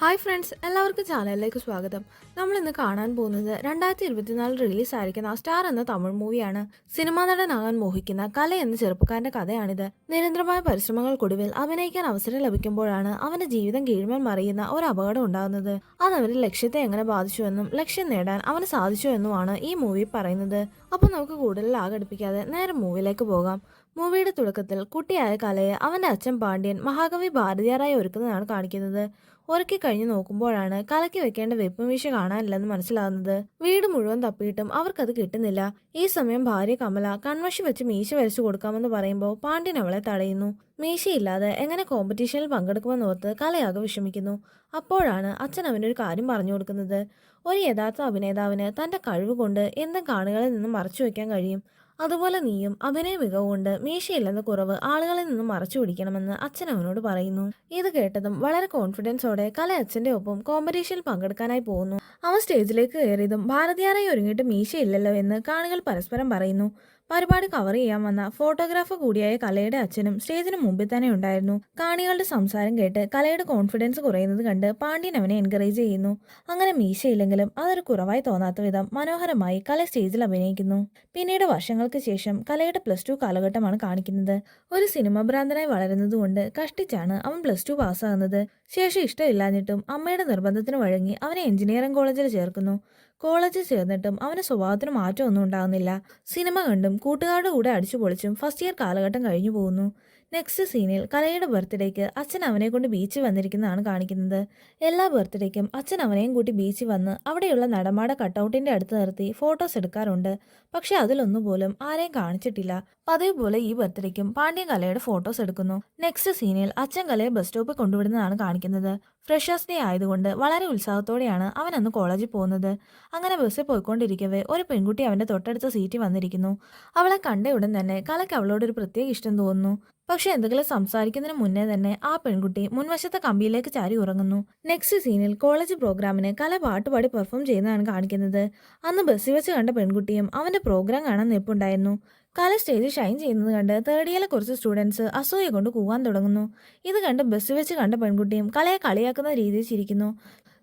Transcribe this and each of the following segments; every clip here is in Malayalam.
ഹായ് ഫ്രണ്ട്സ്, എല്ലാവർക്കും ചാനലിലേക്ക് സ്വാഗതം. നമ്മൾ ഇന്ന് കാണാൻ പോകുന്നത് 2024 റിലീസായിരിക്കുന്ന സ്റ്റാർ എന്ന തമിഴ് മൂവിയാണ്. സിനിമാ നടനാകാൻ മോഹിക്കുന്ന കല എന്ന ചെറുപ്പക്കാരന്റെ കഥയാണിത്. നിരന്തരമായ പരിശ്രമങ്ങൾക്കൊടുവിൽ അഭിനയിക്കാൻ അവസരം ലഭിക്കുമ്പോഴാണ് അവന്റെ ജീവിതം കീഴ്മേൽ മറിയുന്ന ഒരു അപകടം ഉണ്ടാകുന്നത്. അത് അവന്റെ ലക്ഷ്യത്തെ എങ്ങനെ ബാധിച്ചുവെന്നും ലക്ഷ്യം നേടാൻ അവന് സാധിച്ചു എന്നുമാണ് ഈ മൂവി പറയുന്നത്. അപ്പോൾ നമുക്ക് കൂടുതൽ ആഘടിപ്പിക്കാതെ നേരെ മൂവിയിലേക്ക് പോകാം. മൂവിയുടെ തുടക്കത്തിൽ കുട്ടിയായ കലയെ അവന്റെ അച്ഛൻ പാണ്ഡ്യൻ മഹാകവി ഭാരതിയാറായി ഒരുക്കുന്നതാണ് കാണിക്കുന്നത്. ഒരുക്കി കഴിഞ്ഞ് നോക്കുമ്പോഴാണ് കലയ്ക്ക് വെക്കേണ്ട വെപ്പും വീശ കാണാനില്ലെന്ന് മനസ്സിലാകുന്നത്. വീട് മുഴുവൻ തപ്പിയിട്ടും അവർക്കത് കിട്ടുന്നില്ല. ഈ സമയം ഭാര്യ കമല കൺമഷി വെച്ച് മീശ വരച്ചു കൊടുക്കാമെന്ന് പറയുമ്പോൾ പാണ്ഡ്യൻ അവളെ തടയുന്നു. മീശയില്ലാതെ എങ്ങനെ കോമ്പറ്റീഷനിൽ പങ്കെടുക്കുമെന്നോർത്ത് കലയാകെ വിഷമിക്കുന്നു. അപ്പോഴാണ് അച്ഛൻ അവനൊരു കാര്യം പറഞ്ഞു കൊടുക്കുന്നത്. ഒരു യഥാർത്ഥ അഭിനേതാവിന് തന്റെ കഴിവ് കൊണ്ട് എന്തും കാണികളിൽ നിന്നും മറച്ചു വെക്കാൻ കഴിയും. അതുപോലെ നീയും അഭിനയ മികവ് കൊണ്ട് മീശയില്ലെന്ന കുറവ് ആളുകളിൽ നിന്നും മറച്ചു പിടിക്കണമെന്ന് അച്ഛൻ അവനോട് പറയുന്നു. ഇത് കേട്ടതും വളരെ കോൺഫിഡൻസോടെ കല അച്ഛന്റെ ഒപ്പം കോമ്പറ്റീഷനിൽ പങ്കെടുക്കാനായി പോകുന്നു. അവൻ സ്റ്റേജിലേക്ക് കയറിയതും ഭാരതിയാറായി ഒരുങ്ങിയിട്ട് മീശയില്ലല്ലോ എന്ന് കാണികൾ പരസ്പരം പറയുന്നു. പരിപാടി കവർ ചെയ്യാൻ വന്ന ഫോട്ടോഗ്രാഫർ കൂടിയായ കലയുടെ അച്ഛനും സ്റ്റേജിന് മുമ്പിൽ തന്നെ ഉണ്ടായിരുന്നു. കാണികളുടെ സംസാരം കേട്ട് കലയുടെ കോൺഫിഡൻസ് കുറയുന്നത് കണ്ട് പാണ്ഡ്യൻ അവനെ എൻകറേജ് ചെയ്യുന്നു. അങ്ങനെ മീശയില്ലെങ്കിലും അതൊരു കുറവായി തോന്നാത്ത വിധം മനോഹരമായി കല സ്റ്റേജിൽ അഭിനയിക്കുന്നു. പിന്നീട് വർഷങ്ങൾക്ക് ശേഷം കലയുടെ +2 കാലഘട്ടമാണ് കാണിക്കുന്നത്. ഒരു സിനിമ ഭ്രാന്തനായി വളരുന്നതുകൊണ്ട് കഷ്ടിച്ചാണ് അവൻ +2 പാസ്സാകുന്നത്. ശേഷം ഇഷ്ടമില്ലാഞ്ഞിട്ടും അമ്മയുടെ നിർബന്ധത്തിന് വഴങ്ങി അവനെ എഞ്ചിനീയറിംഗ് കോളേജിൽ ചേർക്കുന്നു. കോളേജിൽ ചേർന്നിട്ടും അവന്റെ സ്വഭാവത്തിന് മാറ്റമൊന്നും ഉണ്ടാകുന്നില്ല. സിനിമ കണ്ടും കൂട്ടുകാരുടെ കൂടെ അടിച്ചു പൊളിച്ചും ഫസ്റ്റ് ഇയർ കാലഘട്ടം കഴിഞ്ഞു പോകുന്നു. നെക്സ്റ്റ് സീനിൽ കലയുടെ ബർത്ത്ഡേക്ക് അച്ഛൻ അവനെ കൊണ്ട് ബീച്ചിൽ വന്നിരിക്കുന്നതാണ് കാണിക്കുന്നത്. എല്ലാ ബർത്ത്ഡേക്കും അച്ഛൻ അവനെയും കൂട്ടി ബീച്ചിൽ വന്ന് അവിടെയുള്ള നടമാട കട്ടൗട്ടിന്റെ അടുത്ത് നിർത്തി ഫോട്ടോസ് എടുക്കാറുണ്ട്. പക്ഷെ അതിലൊന്നുപോലും ആരെയും കാണിച്ചിട്ടില്ല. പതിവ് പോലെ ഈ ബർത്ത്ഡേക്കും പാണ്ഡ്യൻ കലയുടെ ഫോട്ടോസ് എടുക്കുന്നു. നെക്സ്റ്റ് സീനിൽ അച്ഛൻ കലയെ ബസ് സ്റ്റോപ്പിൽ കൊണ്ടുവിടുന്നതാണ് കാണിക്കുന്നത്. ഫ്രഷേഴ്സ് ഡേ ആയതുകൊണ്ട് വളരെ ഉത്സാഹത്തോടെയാണ് അവൻ അന്ന് കോളേജിൽ പോകുന്നത്. അങ്ങനെ ബസ്സിൽ പോയിക്കൊണ്ടിരിക്കവേ ഒരു പെൺകുട്ടി അവന്റെ തൊട്ടടുത്ത സീറ്റിൽ വന്നിരിക്കുന്നു. അവളെ കണ്ട ഉടൻ തന്നെ കലയ്ക്ക് അവളോടൊരു പ്രത്യേക ഇഷ്ടം തോന്നുന്നു. പക്ഷെ എന്തെങ്കിലും സംസാരിക്കുന്നതിന് മുന്നേ തന്നെ ആ പെൺകുട്ടി മുൻവശത്തെ കമ്പിയിലേക്ക് ചാരി ഉറങ്ങുന്നു. നെക്സ്റ്റ് സീനിൽ കോളേജ് പ്രോഗ്രാമിന് കല പാട്ടുപാടി പെർഫോം ചെയ്യുന്നതാണ് കാണിക്കുന്നത്. അന്ന് ബസ്സിൽ വെച്ച് കണ്ട പെൺകുട്ടിയും അവന്റെ പ്രോഗ്രാം കാണാൻ നിൽപ്പുണ്ടായിരുന്നു. കല സ്റ്റേജിൽ ഷൈൻ ചെയ്യുന്നത് കണ്ട് തേർഡ് ഇയറിലെ കുറച്ച് സ്റ്റുഡൻസ് അസൂയ കൊണ്ട് കൂവാൻ തുടങ്ങുന്നു. ഇത് കണ്ട് ബസ്സിൽ വെച്ച് കണ്ട പെൺകുട്ടിയും കലയെ കളിയാക്കുന്ന രീതിയിൽ ചിരിക്കുന്നു.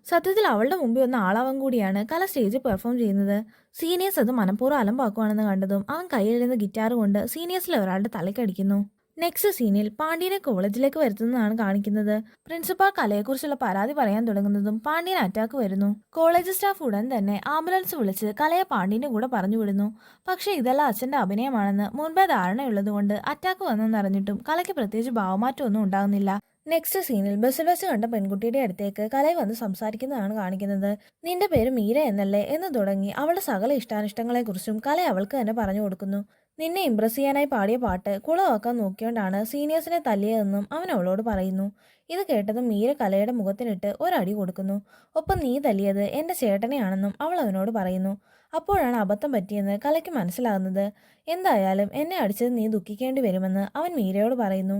സത്യത്തിൽ അവളുടെ മുമ്പിൽ വന്ന ആളവൻ കൂടിയാണ് കല സ്റ്റേജിൽ പെർഫോം ചെയ്യുന്നത്. സീനിയേഴ്സ് അത് മനഃപൂർവ്വം അലമ്പാക്കുവാണെന്ന് കണ്ടതും അവൻ കയ്യിലിരുന്ന ഗിറ്റാർ കൊണ്ട് സീനിയേഴ്സിൽ ഒരാളുടെ തലക്കടിക്കുന്നു. നെക്സ്റ്റ് സീനിൽ പാണ്ഡ്യനെ കോളേജിലേക്ക് വരുത്തുന്നതാണ് കാണിക്കുന്നത്. പ്രിൻസിപ്പാൾ കലയെക്കുറിച്ചുള്ള പരാതി പറയാൻ തുടങ്ങുന്നതും പാണ്ഡ്യന് അറ്റാക്ക് വരുന്നു. കോളേജ് സ്റ്റാഫ് ഉടൻ തന്നെ ആംബുലൻസ് വിളിച്ച് കലയെ പാണ്ഡ്യന്റെ കൂടെ പറഞ്ഞു വിടുന്നു. പക്ഷേ ഇതെല്ലാം അച്ഛന്റെ അഭിനയമാണെന്ന് മുൻപേ ധാരണയുള്ളതുകൊണ്ട് അറ്റാക്ക് വന്നെന്നറിഞ്ഞിട്ടും കലയ്ക്ക് പ്രത്യേകിച്ച് ഭാവമാറ്റമൊന്നും ഉണ്ടാകുന്നില്ല. നെക്സ്റ്റ് സീനിൽ ബസ്സിൽ വെച്ച് കണ്ട പെൺകുട്ടിയുടെ അടുത്തേക്ക് കലയെ വന്ന് സംസാരിക്കുന്നതാണ് കാണിക്കുന്നത്. നിന്റെ പേര് മീര എന്നല്ലേ എന്ന് തുടങ്ങി അവളുടെ സകല ഇഷ്ടാനിഷ്ടങ്ങളെക്കുറിച്ചും കല അവൾക്ക് തന്നെ പറഞ്ഞു കൊടുക്കുന്നു. നിന്നെ ഇംപ്രസ് ചെയ്യാനായി പാടിയ പാട്ട് കുളമാക്കാൻ നോക്കിയോണ്ടാണ് സീനിയേഴ്സിനെ തല്ലിയതെന്നും അവൻ അവളോട് പറയുന്നു. ഇത് കേട്ടതും മീര കലയുടെ മുഖത്തിനിട്ട് ഒരടി കൊടുക്കുന്നു. ഒപ്പം നീ തല്ലിയത് എന്റെ ചേട്ടനെയാണെന്നും അവൾ അവനോട് പറയുന്നു. അപ്പോഴാണ് അബദ്ധം പറ്റിയെന്ന് കലയ്ക്ക് മനസ്സിലാകുന്നത്. എന്തായാലും എന്നെ അടിച്ചത് നീ ദുഃഖിക്കേണ്ടി വരുമെന്ന് അവൻ മീരയോട് പറയുന്നു.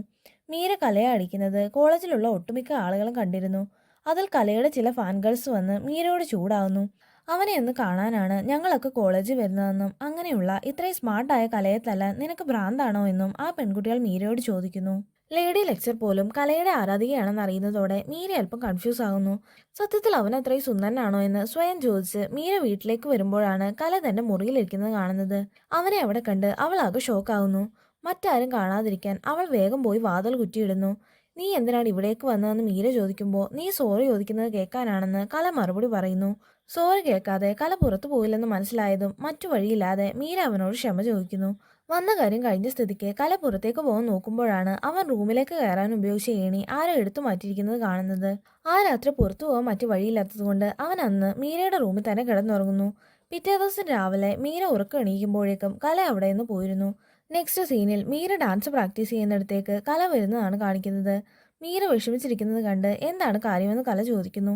മീര കലയെ അടിക്കുന്നത് കോളേജിലുള്ള ഒട്ടുമിക്ക ആളുകളും കണ്ടിരുന്നു. അതിൽ കലയുടെ ചില ഫാൻ ഗേൾസ് വന്ന് മീരയോട് ചൂടാവുന്നു. അവനെ ഒന്ന് കാണാനാണ് ഞങ്ങളൊക്കെ കോളേജിൽ വരുന്നതെന്നും അങ്ങനെയുള്ള ഇത്രയും സ്മാർട്ടായ കലയെ തല്ലാൻ നിനക്ക് ഭ്രാന്താണോ എന്നും ആ പെൺകുട്ടികൾ മീരയോട് ചോദിക്കുന്നു. ലേഡി ലെക്ചർ പോലും കലയുടെ ആരാധികയാണെന്ന് അറിയുന്നതോടെ മീര അല്പം കൺഫ്യൂസ് ആകുന്നു. സത്യത്തിൽ അവൻ അത്രയും സുന്ദരനാണോ എന്ന് സ്വയം ചോദിച്ച് മീര വീട്ടിലേക്ക് വരുമ്പോഴാണ് കല തന്റെ മുറിയിലിരിക്കുന്നത് കാണുന്നത്. അവനെ അവിടെ കണ്ട് അവൾ ആകെ ഷോക്കാവുന്നു. മറ്റാരും കാണാതിരിക്കാൻ അവൾ വേഗം പോയി വാതിൽ കുറ്റിയിടുന്നു. നീ എന്തിനാണ് ഇവിടേക്ക് വന്നതെന്ന് മീര ചോദിക്കുമ്പോൾ നീ സോറി ചോദിക്കുന്നത് കേൾക്കാനാണെന്ന് കല മറുപടി പറയുന്നു. സോറി കേൾക്കാതെ കല പുറത്തു പോയില്ലെന്ന് മനസ്സിലായതും മറ്റു വഴിയില്ലാതെ മീര അവനോട് ക്ഷമ ചോദിക്കുന്നു. വന്ന കാര്യം കഴിഞ്ഞ സ്ഥിതിക്ക് കല പുറത്തേക്ക് പോകാൻ നോക്കുമ്പോഴാണ് അവൻ റൂമിലേക്ക് കയറാൻ ഉപയോഗിച്ച ഏണി ആരോ എടുത്തു മാറ്റിയിരിക്കുന്നത് കാണുന്നത്. ആ രാത്രി പുറത്തു പോകാൻ മറ്റു വഴിയില്ലാത്തതുകൊണ്ട് അവൻ അന്ന് മീരയുടെ റൂമിൽ തന്നെ കിടന്നുറങ്ങുന്നു. പിറ്റേ ദിവസം രാവിലെ മീര ഉറക്കം എണീക്കുമ്പോഴേക്കും കല അവിടെ നിന്ന് പോയിരുന്നു. നെക്സ്റ്റ് സീനിൽ മീര ഡാൻസ് പ്രാക്ടീസ് ചെയ്യുന്നിടത്തേക്ക് കല വരുന്നതാണ് കാണിക്കുന്നത്. മീര വിഷമിച്ചിരിക്കുന്നത് കണ്ട് എന്താണ് കാര്യമെന്ന് കല ചോദിക്കുന്നു.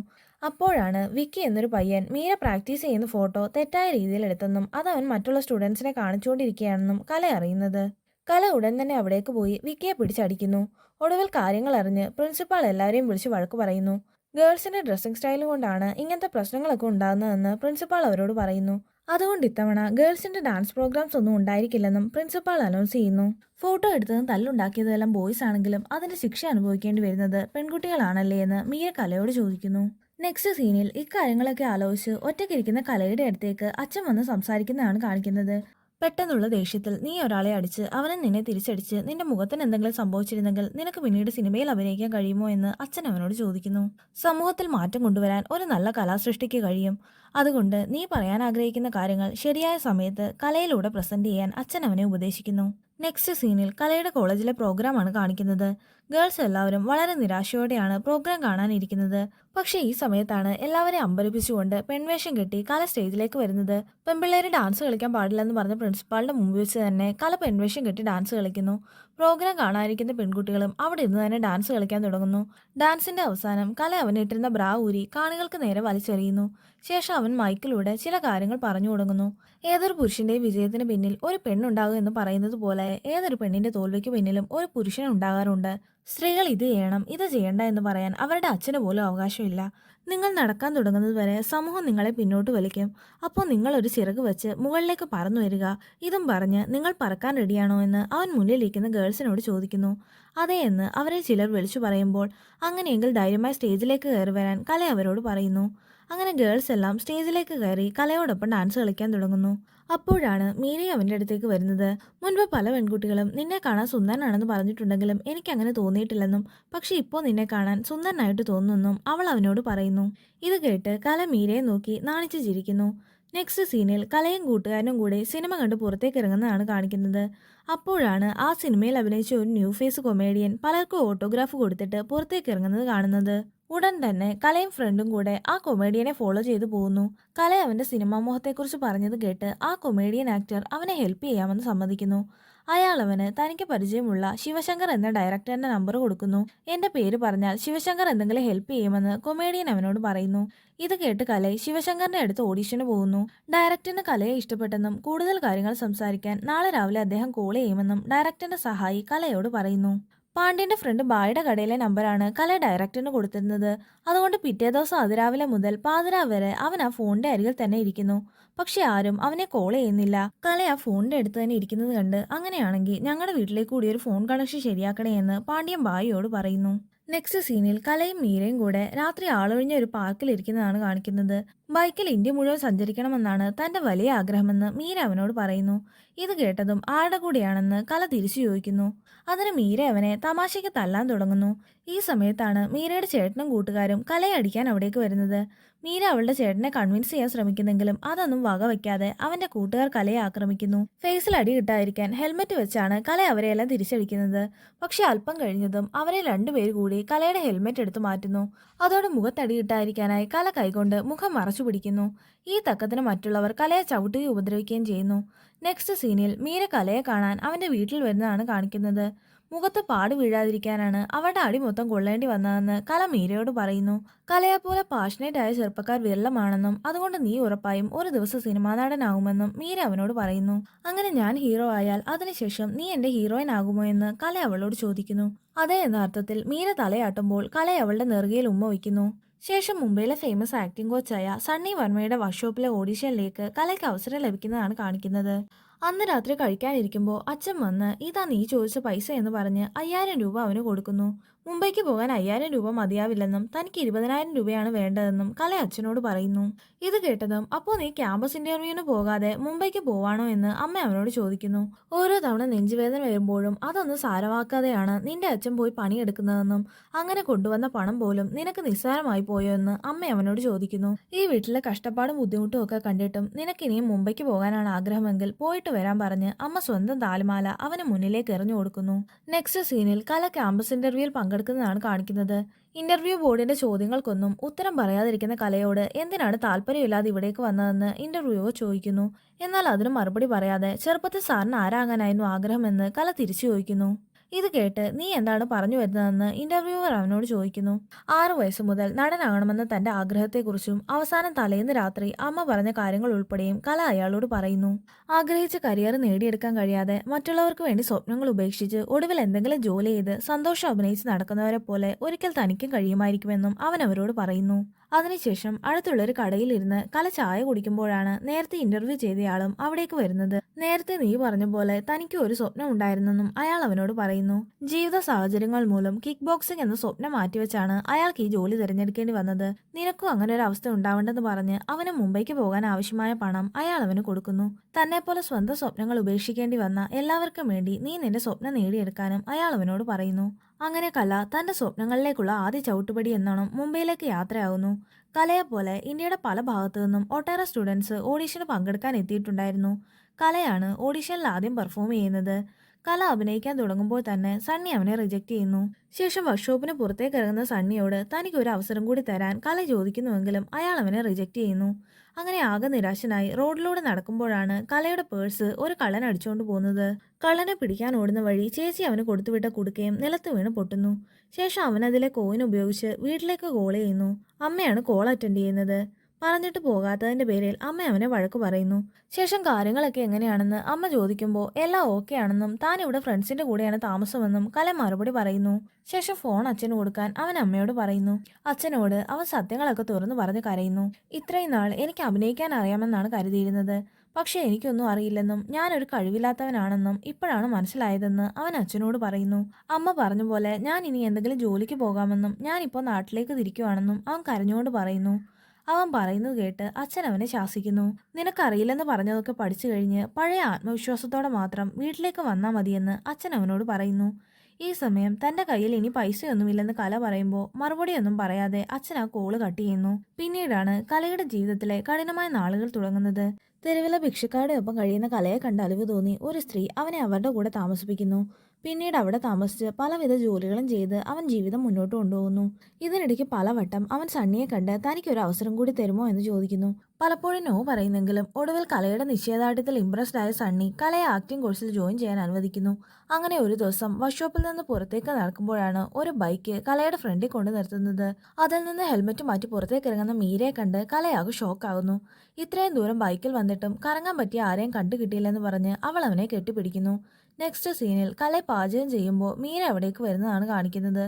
അപ്പോഴാണ് വിക്കി എന്നൊരു പയ്യൻ മീര പ്രാക്ടീസ് ചെയ്യുന്ന ഫോട്ടോ തെറ്റായ രീതിയിൽ എടുത്തെന്നും അത് അവൻ മറ്റുള്ള സ്റ്റുഡൻസിനെ കാണിച്ചുകൊണ്ടിരിക്കുകയാണെന്നും കല അറിയുന്നത്. കല ഉടൻ തന്നെ അവിടേക്ക് പോയി വിക്കിയെ പിടിച്ചടിക്കുന്നു. ഒടുവിൽ കാര്യങ്ങൾ അറിഞ്ഞ് പ്രിൻസിപ്പാൾ എല്ലാവരെയും വിളിച്ച് വഴക്ക് പറയുന്നു. ഗേൾസിന്റെ ഡ്രസ്സിംഗ് സ്റ്റൈൽ കൊണ്ടാണ് ഇങ്ങനത്തെ പ്രശ്നങ്ങളൊക്കെ ഉണ്ടാകുന്നതെന്ന് പ്രിൻസിപ്പാൾ അവരോട് പറയുന്നു. അതുകൊണ്ട് ഇത്തവണ ഗേൾസിന്റെ ഡാൻസ് പ്രോഗ്രാംസ് ഒന്നും ഉണ്ടായിരിക്കില്ലെന്നും പ്രിൻസിപ്പാൾ അനൗൺസ് ചെയ്യുന്നു. ഫോട്ടോ എടുത്തതും തല്ലുണ്ടാക്കിയതെല്ലാം ബോയ്സ് ആണെങ്കിലും അതിന്റെ ശിക്ഷ അനുഭവിക്കേണ്ടി വരുന്നത് പെൺകുട്ടികളാണല്ലേ എന്ന് മീര കലയോട് ചോദിക്കുന്നു. നെക്സ്റ്റ് സീനിൽ ഇക്കാര്യങ്ങളൊക്കെ ആലോചിച്ച് ഒറ്റയ്ക്കിരിക്കുന്ന കലയുടെ അടുത്തേക്ക് അച്ഛൻ വന്ന് സംസാരിക്കുന്നതാണ് കാണിക്കുന്നത്. പെട്ടെന്നുള്ള ദേഷ്യത്തിൽ നീ ഒരാളെ അടിച്ച് അവനെ നിന്നെ തിരിച്ചടിച്ച് നിന്റെ മുഖത്തിന് എന്തെങ്കിലും സംഭവിച്ചിരുന്നെങ്കിൽ നിനക്ക് പിന്നീട് സിനിമയിൽ അഭിനയിക്കാൻ കഴിയുമോ എന്ന് അച്ഛൻ അവനോട് ചോദിക്കുന്നു. സമൂഹത്തിൽ മാറ്റം കൊണ്ടുവരാൻ ഒരു നല്ല കലാസൃഷ്ടിക്ക് കഴിയും. അതുകൊണ്ട് നീ പറയാൻ ആഗ്രഹിക്കുന്ന കാര്യങ്ങൾ ശരിയായ സമയത്ത് കലയിലൂടെ പ്രസന്റ് ചെയ്യാൻ അച്ഛൻ അവനെ ഉപദേശിക്കുന്നു. നെക്സ്റ്റ് സീനിൽ കലയുടെ കോളേജിലെ പ്രോഗ്രാമാണ് കാണിക്കുന്നത്. ഗേൾസ് എല്ലാവരും വളരെ നിരാശയോടെയാണ് പ്രോഗ്രാം കാണാനിരിക്കുന്നത്. പക്ഷേ ഈ സമയത്താണ് എല്ലാവരെയും അമ്പരപ്പിച്ചുകൊണ്ട് പെൺവേഷം കെട്ടി കല സ്റ്റേജിലേക്ക് വരുന്നത്. പെൺപിള്ളേര് ഡാൻസ് കളിക്കാൻ പാടില്ലെന്ന് പറഞ്ഞ പ്രിൻസിപ്പാളിന്റെ മുമ്പ് വെച്ച് തന്നെ കല പെൺവേഷം കെട്ടി ഡാൻസ് കളിക്കുന്നു. പ്രോഗ്രാം കാണാനിരിക്കുന്ന പെൺകുട്ടികളും അവിടെ ഇരുന്ന് തന്നെ ഡാൻസ് കളിക്കാൻ തുടങ്ങുന്നു. ഡാൻസിന്റെ അവസാനം കല അവനിട്ടിരുന്ന ബ്രാ ഊരി കാണികൾക്ക് നേരെ വലിച്ചെറിയുന്നു. ശേഷം അവൻ മൈക്കിലൂടെ ചില കാര്യങ്ങൾ പറഞ്ഞു തുടങ്ങുന്നു. ഏതൊരു പുരുഷന്റെയും വിജയത്തിന് പിന്നിൽ ഒരു പെണ്ണുണ്ടാകും എന്ന് പറയുന്നത് പോലെ ഏതൊരു പെണ്ണിന്റെ തോൽവിക്ക് പിന്നിലും ഒരു പുരുഷൻ ഉണ്ടാകാറുണ്ട്. സ്ത്രീകൾ ഇത് ചെയ്യണം ഇത് ചെയ്യണ്ട എന്ന് പറയാൻ അവരുടെ അച്ഛന് പോലും അവകാശമില്ല. നിങ്ങൾ നടക്കാൻ തുടങ്ങുന്നത് വരെ സമൂഹം നിങ്ങളെ പിന്നോട്ട് വലിക്കും. അപ്പോൾ നിങ്ങൾ ഒരു ചിറക് വെച്ച് മുകളിലേക്ക് പറന്നു വരിക. ഇതും പറഞ്ഞ് നിങ്ങൾ പറക്കാൻ റെഡിയാണോ എന്ന് അവൻ മുന്നിലിരിക്കുന്ന ഗേൾസിനോട് ചോദിക്കുന്നു. അതെ എന്ന് അവരെ ചിലർ വിളിച്ചു പറയുമ്പോൾ അങ്ങനെയെങ്കിൽ ധൈര്യമായി സ്റ്റേജിലേക്ക് കയറി വരാൻ കല അവരോട് പറയുന്നു. അങ്ങനെ ഗേൾസ് എല്ലാം സ്റ്റേജിലേക്ക് കയറി കലയോടൊപ്പം ഡാൻസ് കളിക്കാൻ തുടങ്ങുന്നു. അപ്പോഴാണ് മീരി അവന്റെ അടുത്തേക്ക് വരുന്നത്. മുൻപ് പല പെൺകുട്ടികളും നിന്നെ കാണാൻ സുന്ദരനാണെന്ന് പറഞ്ഞിട്ടുണ്ടെങ്കിലും എനിക്ക് അങ്ങനെ തോന്നിയിട്ടില്ലെന്നും പക്ഷെ ഇപ്പോൾ നിന്നെ കാണാൻ സുന്ദരനായിട്ട് തോന്നുന്നെന്നും അവൾ അവനോട് പറയുന്നു. ഇത് കേട്ട് കല മീരയെ നോക്കി നാണിച്ചു ചിരിക്കുന്നു. നെക്സ്റ്റ് സീനിൽ കലയും കൂട്ടുകാരനും കൂടെ സിനിമ കണ്ട് പുറത്തേക്ക് ഇറങ്ങുന്നതാണ് കാണിക്കുന്നത്. അപ്പോഴാണ് ആ സിനിമയിൽ അഭിനയിച്ച ഒരു ന്യൂ ഫേസ് കൊമേഡിയൻ പലർക്കും ഓട്ടോഗ്രാഫ് കൊടുത്തിട്ട് പുറത്തേക്ക് ഇറങ്ങുന്നത് കാണുന്നത്. ഉടൻ തന്നെ കലയും ഫ്രണ്ടും കൂടെ ആ കൊമേഡിയനെ ഫോളോ ചെയ്തു പോകുന്നു. കല അവന്റെ സിനിമാ മോഹത്തെക്കുറിച്ച് പറഞ്ഞത് കേട്ട് ആ കൊമേഡിയൻ ആക്ടർ അവനെ ഹെൽപ്പ് ചെയ്യാമെന്ന് സമ്മതിക്കുന്നു. അയാൾ അവന് തനിക്ക് പരിചയമുള്ള ശിവശങ്കർ എന്ന ഡയറക്ടറിന്റെ നമ്പർ കൊടുക്കുന്നു. എന്റെ പേര് പറഞ്ഞാൽ ശിവശങ്കർ എന്തെങ്കിലും ഹെൽപ്പ് ചെയ്യുമെന്ന് കൊമേഡിയൻ അവനോട് പറയുന്നു. ഇത് കേട്ട് കല ശിവശങ്കറിന്റെ അടുത്ത് ഓഡീഷന് പോകുന്നു. ഡയറക്ടറിന് കലയെ ഇഷ്ടപ്പെട്ടെന്നും കൂടുതൽ കാര്യങ്ങൾ സംസാരിക്കാൻ നാളെ രാവിലെ അദ്ദേഹം കോൾ ചെയ്യുമെന്നും ഡയറക്ടറിന്റെ സഹായി കലയോട് പറയുന്നു. പാണ്ഡ്യന്റെ ഫ്രണ്ട് ബായുടെ കടയിലെ നമ്പറാണ് കല ഡയറക്ടറിന് കൊടുത്തിരുന്നത്. അതുകൊണ്ട് പിറ്റേ ദിവസം അതിരാവിലെ മുതൽ പാതിരാ വരെ അവൻ ആ ഫോണിന്റെ അരികിൽ തന്നെ ഇരിക്കുന്നു. പക്ഷെ ആരും അവനെ കോൾ ചെയ്യുന്നില്ല. കല ആ ഫോണിന്റെ അടുത്ത് തന്നെ ഇരിക്കുന്നത് കണ്ട് അങ്ങനെയാണെങ്കിൽ ഞങ്ങളുടെ വീട്ടിലേക്ക് കൂടി ഒരു ഫോൺ കണക്ഷൻ ശരിയാക്കണേ എന്ന് പാണ്ഡ്യൻ ബായിയോട് പറയുന്നു. നെക്സ്റ്റ് സീനിൽ കലയും മീരയും കൂടെ രാത്രി ആളൊഴിഞ്ഞ ഒരു പാർക്കിൽ ഇരിക്കുന്നതാണ് കാണിക്കുന്നത്. ബൈക്കിൽ ഇന്ത്യ മുഴുവൻ സഞ്ചരിക്കണമെന്നാണ് തന്റെ വലിയ ആഗ്രഹമെന്ന് മീര അവനോട് പറയുന്നു. ഇത് കേട്ടതും ആരുടെ കൂടെയാണെന്ന് കല തിരിച്ചു ചോദിക്കുന്നു. അതിന് മീര അവനെ തമാശയ്ക്ക് തല്ലാൻ തുടങ്ങുന്നു. ഈ സമയത്താണ് മീരയുടെ ചേട്ടനും കൂട്ടുകാരും കലയെ അടിക്കാൻ അവിടേക്ക് വരുന്നത്. മീര അവളുടെ ചേട്ടനെ കൺവിൻസ് ചെയ്യാൻ ശ്രമിക്കുന്നെങ്കിലും അതൊന്നും വകവയ്ക്കാതെ അവന്റെ കൂട്ടുകാർ കലയെ ആക്രമിക്കുന്നു. ഫേസിൽ അടി കിട്ടാതിരിക്കാൻ ഹെൽമെറ്റ് വെച്ചാണ് കല അവരെയെല്ലാം തിരിച്ചടിക്കുന്നത്. പക്ഷെ അല്പം കഴിഞ്ഞതും അവരെ രണ്ടുപേര് കൂടി കലയുടെ ഹെൽമെറ്റ് എടുത്തു മാറ്റുന്നു. അതോടെ മുഖത്തടി കിട്ടാതിരിക്കാനായി കല കൈകൊണ്ട് മുഖം മറച്ചു പിടിക്കുന്നു. ഈ തക്കത്തിന് മറ്റുള്ളവർ കലയെ ചവിട്ടുകയും ഉപദ്രവിക്കുകയും ചെയ്യുന്നു. നെക്സ്റ്റ് സീനിൽ മീര കലയെ കാണാൻ അവന്റെ വീട്ടിൽ വരുന്നതാണ് കാണിക്കുന്നത്. മുഖത്ത് പാട് വീഴാതിരിക്കാനാണ് അവരുടെ അടി മൊത്തം കൊള്ളേണ്ടി വന്നതെന്ന് കല മീരയോട് പറയുന്നു. കലയെപ്പോലെ പാഷനേറ്റ് ആയ ചെറുപ്പക്കാർ വിരളമാണെന്നും അതുകൊണ്ട് നീ ഉറപ്പായും ഒരു ദിവസം സിനിമാ നടനാകുമെന്നും മീര അവനോട് പറയുന്നു. അങ്ങനെ ഞാൻ ഹീറോ ആയാൽ അതിനുശേഷം നീ എന്റെ ഹീറോയിൻ ആകുമോ എന്ന് കല അവളോട് ചോദിക്കുന്നു. അതേ എന്ന അർത്ഥത്തിൽ മീര തലയാട്ടുമ്പോൾ കല അവളുടെ നെറുകയിൽ ഉമ്മ വയ്ക്കുന്നു. ശേഷം മുംബൈയിലെ ഫേമസ് ആക്ടിംഗ് കോച്ചായ സണ്ണി വർമ്മയുടെ വർക്ക്ഷോപ്പിലെ ഓഡീഷനിലേക്ക് കലയ്ക്ക് അവസരം ലഭിക്കുന്നതാണ് കാണിക്കുന്നത്. അന്ന് രാത്രി കഴിക്കാനിരിക്കുമ്പോൾ അച്ഛൻ വന്ന് ഇതാ നീ ചോദിച്ച പൈസ എന്ന് പറഞ്ഞ് 5000 രൂപ അവന് കൊടുക്കുന്നു. മുംബൈക്ക് പോകാൻ 5000 രൂപ മതിയാവില്ലെന്നും തനിക്ക് 20,000 രൂപയാണ് വേണ്ടതെന്നും കല അച്ഛനോട് പറയുന്നു. ഇത് കേട്ടതും അപ്പോൾ നീ ക്യാമ്പസ് ഇന്റർവ്യൂവിന് പോകാതെ മുംബൈക്ക് പോവാണോ എന്ന് അമ്മ അവനോട് ചോദിക്കുന്നു. ഓരോ തവണ നെഞ്ചുവേദന വരുമ്പോഴും അതൊന്നും സാരമാക്കാതെയാണ് നിന്റെ അച്ഛൻ പോയി പണിയെടുക്കുന്നതെന്നും അങ്ങനെ കൊണ്ടുവന്ന പണം പോലും നിനക്ക് നിസ്സാരമായി പോയോ എന്ന് അമ്മ അവനോട് ചോദിക്കുന്നു. ഈ വീട്ടിലെ കഷ്ടപ്പാടും ബുദ്ധിമുട്ടും ഒക്കെ കണ്ടിട്ടും നിനക്കിനിയും മുംബൈക്ക് പോകാനാണ് ആഗ്രഹമെങ്കിൽ പോയിട്ട് വരാൻ പറഞ്ഞ് അമ്മ സ്വന്തം താലിമാല അവന് മുന്നിലേക്ക് എറിഞ്ഞു കൊടുക്കുന്നു. നെക്സ്റ്റ് സീനിൽ കല ക്യാമ്പസ് ഇന്റർവ്യൂവിൽ പങ്കെടുക്കുന്നതാണ് കാണിക്കുന്നത്. ഇന്റർവ്യൂ ബോർഡിന്റെ ചോദ്യങ്ങൾക്കൊന്നും ഉത്തരം പറയാതിരിക്കുന്ന കലയോട് എന്തിനാണ് താല്പര്യമില്ലാതെ ഇവിടേക്ക് വന്നതെന്ന് ഇന്റർവ്യൂവർ ചോദിക്കുന്നു. എന്നാൽ അതിന് മറുപടി പറയാതെ ചെറുപ്പത്തിൽ സാറിന് ആരാകാനായിരുന്നു ആഗ്രഹമെന്ന് കല തിരിച്ചു ചോദിക്കുന്നു. ഇത് കേട്ട് നീ എന്താണ് പറഞ്ഞു വരുന്നതെന്ന് ഇന്റർവ്യൂവർ അവനോട് ചോദിക്കുന്നു. 6 വയസ്സ് മുതൽ നടനാകണമെന്ന തന്റെ ആഗ്രഹത്തെക്കുറിച്ചും അവസാനം തലേന്ന് രാത്രി അമ്മ പറഞ്ഞ കാര്യങ്ങൾ ഉൾപ്പെടെയും കല അയാളോട് പറയുന്നു. ആഗ്രഹിച്ച കരിയർ നേടിയെടുക്കാൻ കഴിയാതെ മറ്റുള്ളവർക്ക് വേണ്ടി സ്വപ്നങ്ങൾ ഉപേക്ഷിച്ച് ഒടുവിൽ എന്തെങ്കിലും ജോലി ചെയ്ത് സന്തോഷം അഭിനയിച്ച് നടക്കുന്നവരെ പോലെ ഒരിക്കൽ തനിക്കും കഴിയുമായിരിക്കുമെന്നും അവൻ അവരോട് പറയുന്നു. അതിനുശേഷം അടുത്തുള്ളൊരു കടയിലിരുന്ന് കല ചായ കുടിക്കുമ്പോഴാണ് നേരത്തെ ഇന്റർവ്യൂ ചെയ്തയാളും അവിടേക്ക് വരുന്നത്. നേരത്തെ നീ പറഞ്ഞ പോലെ തനിക്ക് ഒരു സ്വപ്നം ഉണ്ടായിരുന്നെന്നും അയാൾ അവനോട് പറയുന്നു. ജീവിത സാഹചര്യങ്ങൾ മൂലം കിക്ക് ബോക്സിംഗ് എന്ന സ്വപ്നം മാറ്റിവെച്ചാണ് അയാൾക്ക് ഈ ജോലി തിരഞ്ഞെടുക്കേണ്ടി വന്നത്. നിനക്കും അങ്ങനെ ഒരു അവസ്ഥ ഉണ്ടാവേണ്ടെന്ന് പറഞ്ഞ് അവന് മുംബൈക്ക് പോകാൻ ആവശ്യമായ പണം അയാൾ അവന് കൊടുക്കുന്നു. തന്നെപ്പോലെ സ്വന്തം സ്വപ്നങ്ങൾ ഉപേക്ഷിക്കേണ്ടി വന്ന എല്ലാവർക്കും വേണ്ടി നീ നിന്റെ സ്വപ്നം നേടിയെടുക്കാനും അയാൾ അവനോട് പറയുന്നു. അങ്ങനെ കല തന്റെ സ്വപ്നങ്ങളിലേക്കുള്ള ആദ്യ ചവിട്ടുപടി എന്നോണം മുംബൈയിലേക്ക് യാത്രയാവുന്നു. കലയെപ്പോലെ ഇന്ത്യയുടെ പല ഭാഗത്തു നിന്നും ഒട്ടേറെ സ്റ്റുഡൻസ് ഓഡീഷന് പങ്കെടുക്കാൻ എത്തിയിട്ടുണ്ടായിരുന്നു. കലയാണ് ഓഡീഷനിൽ ആദ്യം പെർഫോം ചെയ്യുന്നത്. കല അഭിനയിക്കാൻ തുടങ്ങുമ്പോൾ തന്നെ സണ്ണി അവനെ റിജക്റ്റ് ചെയ്യുന്നു. ശേഷം വർക്ക്ഷോപ്പിന് പുറത്തേക്ക് ഇറങ്ങുന്ന സണ്ണിയോട് തനിക്ക് ഒരു അവസരം കൂടി തരാൻ കല ചോദിക്കുന്നുവെങ്കിലും അയാൾ അവനെ റിജക്റ്റ് ചെയ്യുന്നു. അങ്ങനെ ആകെ നിരാശനായി റോഡിലൂടെ നടക്കുമ്പോഴാണ് കലയുടെ പേഴ്സ് ഒരു കള്ളൻ അടിച്ചുകൊണ്ട് പോകുന്നത്. കള്ളനെ പിടിക്കാൻ ഓടുന്ന വഴി ചേച്ചി അവന് കൊടുത്തുവിട്ട കുടുക്കയും നിലത്ത് വീണ് പൊട്ടുന്നു. ശേഷം അവനതിലെ കോയിൻ ഉപയോഗിച്ച് വീട്ടിലേക്ക് കോൾ ചെയ്യുന്നു. അമ്മയാണ് കോൾ അറ്റൻഡ് ചെയ്യുന്നത്. പറഞ്ഞിട്ട് പോകാത്തതിന്റെ പേരിൽ അമ്മ അവനെ വഴക്ക് പറയുന്നു. ശേഷം കാര്യങ്ങളൊക്കെ എങ്ങനെയാണെന്ന് അമ്മ ചോദിക്കുമ്പോൾ എല്ലാം ഓക്കെ ആണെന്നും താൻ ഇവിടെ ഫ്രണ്ട്സിന്റെ കൂടെയാണ് താമസമെന്നും കല മറുപടി പറയുന്നു. ശേഷം ഫോൺ അച്ഛന് കൊടുക്കാൻ അവൻ അമ്മയോട് പറയുന്നു. അച്ഛനോട് അവൻ സത്യങ്ങളൊക്കെ തുറന്നു പറഞ്ഞ് കരയുന്നു. ഇത്രയും നാൾ എനിക്ക് അഭിനയിക്കാൻ അറിയാമെന്നാണ് കരുതിയിരുന്നത്. പക്ഷെ എനിക്കൊന്നും അറിയില്ലെന്നും ഞാനൊരു കഴിവില്ലാത്തവനാണെന്നും ഇപ്പോഴാണ് മനസ്സിലായതെന്ന് അവൻ അച്ഛനോട് പറയുന്നു. അമ്മ പറഞ്ഞ പോലെ ഞാൻ ഇനി എന്തെങ്കിലും ജോലിക്ക് പോകാമെന്നും ഞാനിപ്പോൾ നാട്ടിലേക്ക് തിരിക്കുവാണെന്നും അവൻ കരഞ്ഞുകൊണ്ട് പറയുന്നു. അവൻ പറയുന്നത് കേട്ട് അച്ഛൻ അവനെ ശാസിക്കുന്നു. നിനക്കറിയില്ലെന്ന് പറഞ്ഞതൊക്കെ പഠിച്ചു കഴിഞ്ഞ് പഴയ ആത്മവിശ്വാസത്തോടെ മാത്രം വീട്ടിലേക്ക് വന്നാൽ മതിയെന്ന് അച്ഛൻ അവനോട് പറയുന്നു. ഈ സമയം തന്റെ കയ്യിൽ ഇനി പൈസയൊന്നുമില്ലെന്ന് കല പറയുമ്പോൾ മറുപടിയൊന്നും പറയാതെ അച്ഛൻ ആ കോള് കട്ട് ചെയ്യുന്നു. പിന്നീടാണ് കലയുടെ ജീവിതത്തിലെ കഠിനമായ നാളുകൾ തുടങ്ങുന്നത്. തെരുവിലെ ഭിക്ഷക്കാരുടെ ഒപ്പം കഴിയുന്ന കലയെ കണ്ട് അലിവ് തോന്നി ഒരു സ്ത്രീ അവനെ അവരുടെ കൂടെ താമസിപ്പിക്കുന്നു. പിന്നീട് അവിടെ താമസിച്ച് പലവിധ ജോലികളും ചെയ്ത് അവൻ ജീവിതം മുന്നോട്ട് കൊണ്ടുപോകുന്നു. ഇതിനിടയ്ക്ക് പലവട്ടം അവൻ സണ്ണിയെ കണ്ട് തനിക്കൊരു അവസരം കൂടി തരുമോ എന്ന് ചോദിക്കുന്നു. പലപ്പോഴും നോ പറയുന്നെങ്കിലും ഒടുവിൽ കലയുടെ നിശ്ചയദാർഢ്യത്തിൽ ഇംപ്രസ്ഡ് ആയ സണ്ണി കലയെ ആക്ടിംഗ് കോഴ്സിൽ ജോയിൻ ചെയ്യാൻ അനുവദിക്കുന്നു. അങ്ങനെ ഒരു ദിവസം വർക്ക്ഷോപ്പിൽ നിന്ന് പുറത്തേക്ക് നടക്കുമ്പോഴാണ് ഒരു ബൈക്ക് കലയുടെ ഫ്രണ്ടിൽ കൊണ്ട് നിർത്തുന്നത്. അതിൽ നിന്ന് ഹെൽമെറ്റ് മാറ്റി പുറത്തേക്ക് ഇറങ്ങുന്ന മീരയെ കണ്ട് കലയാകെ ഷോക്കാകുന്നു. ഇത്രയും ദൂരം ബൈക്കിൽ വന്നിട്ടും കറങ്ങാൻ പറ്റിയ ആരെയും കണ്ടു കിട്ടിയില്ലെന്ന് പറഞ്ഞ് അവൾ അവനെ കെട്ടിപ്പിടിക്കുന്നു. നെക്സ്റ്റ് സീനിൽ കല പാചകം ചെയ്യുമ്പോൾ മീര അവിടേക്ക് വരുന്നതാണ് കാണിക്കുന്നത്.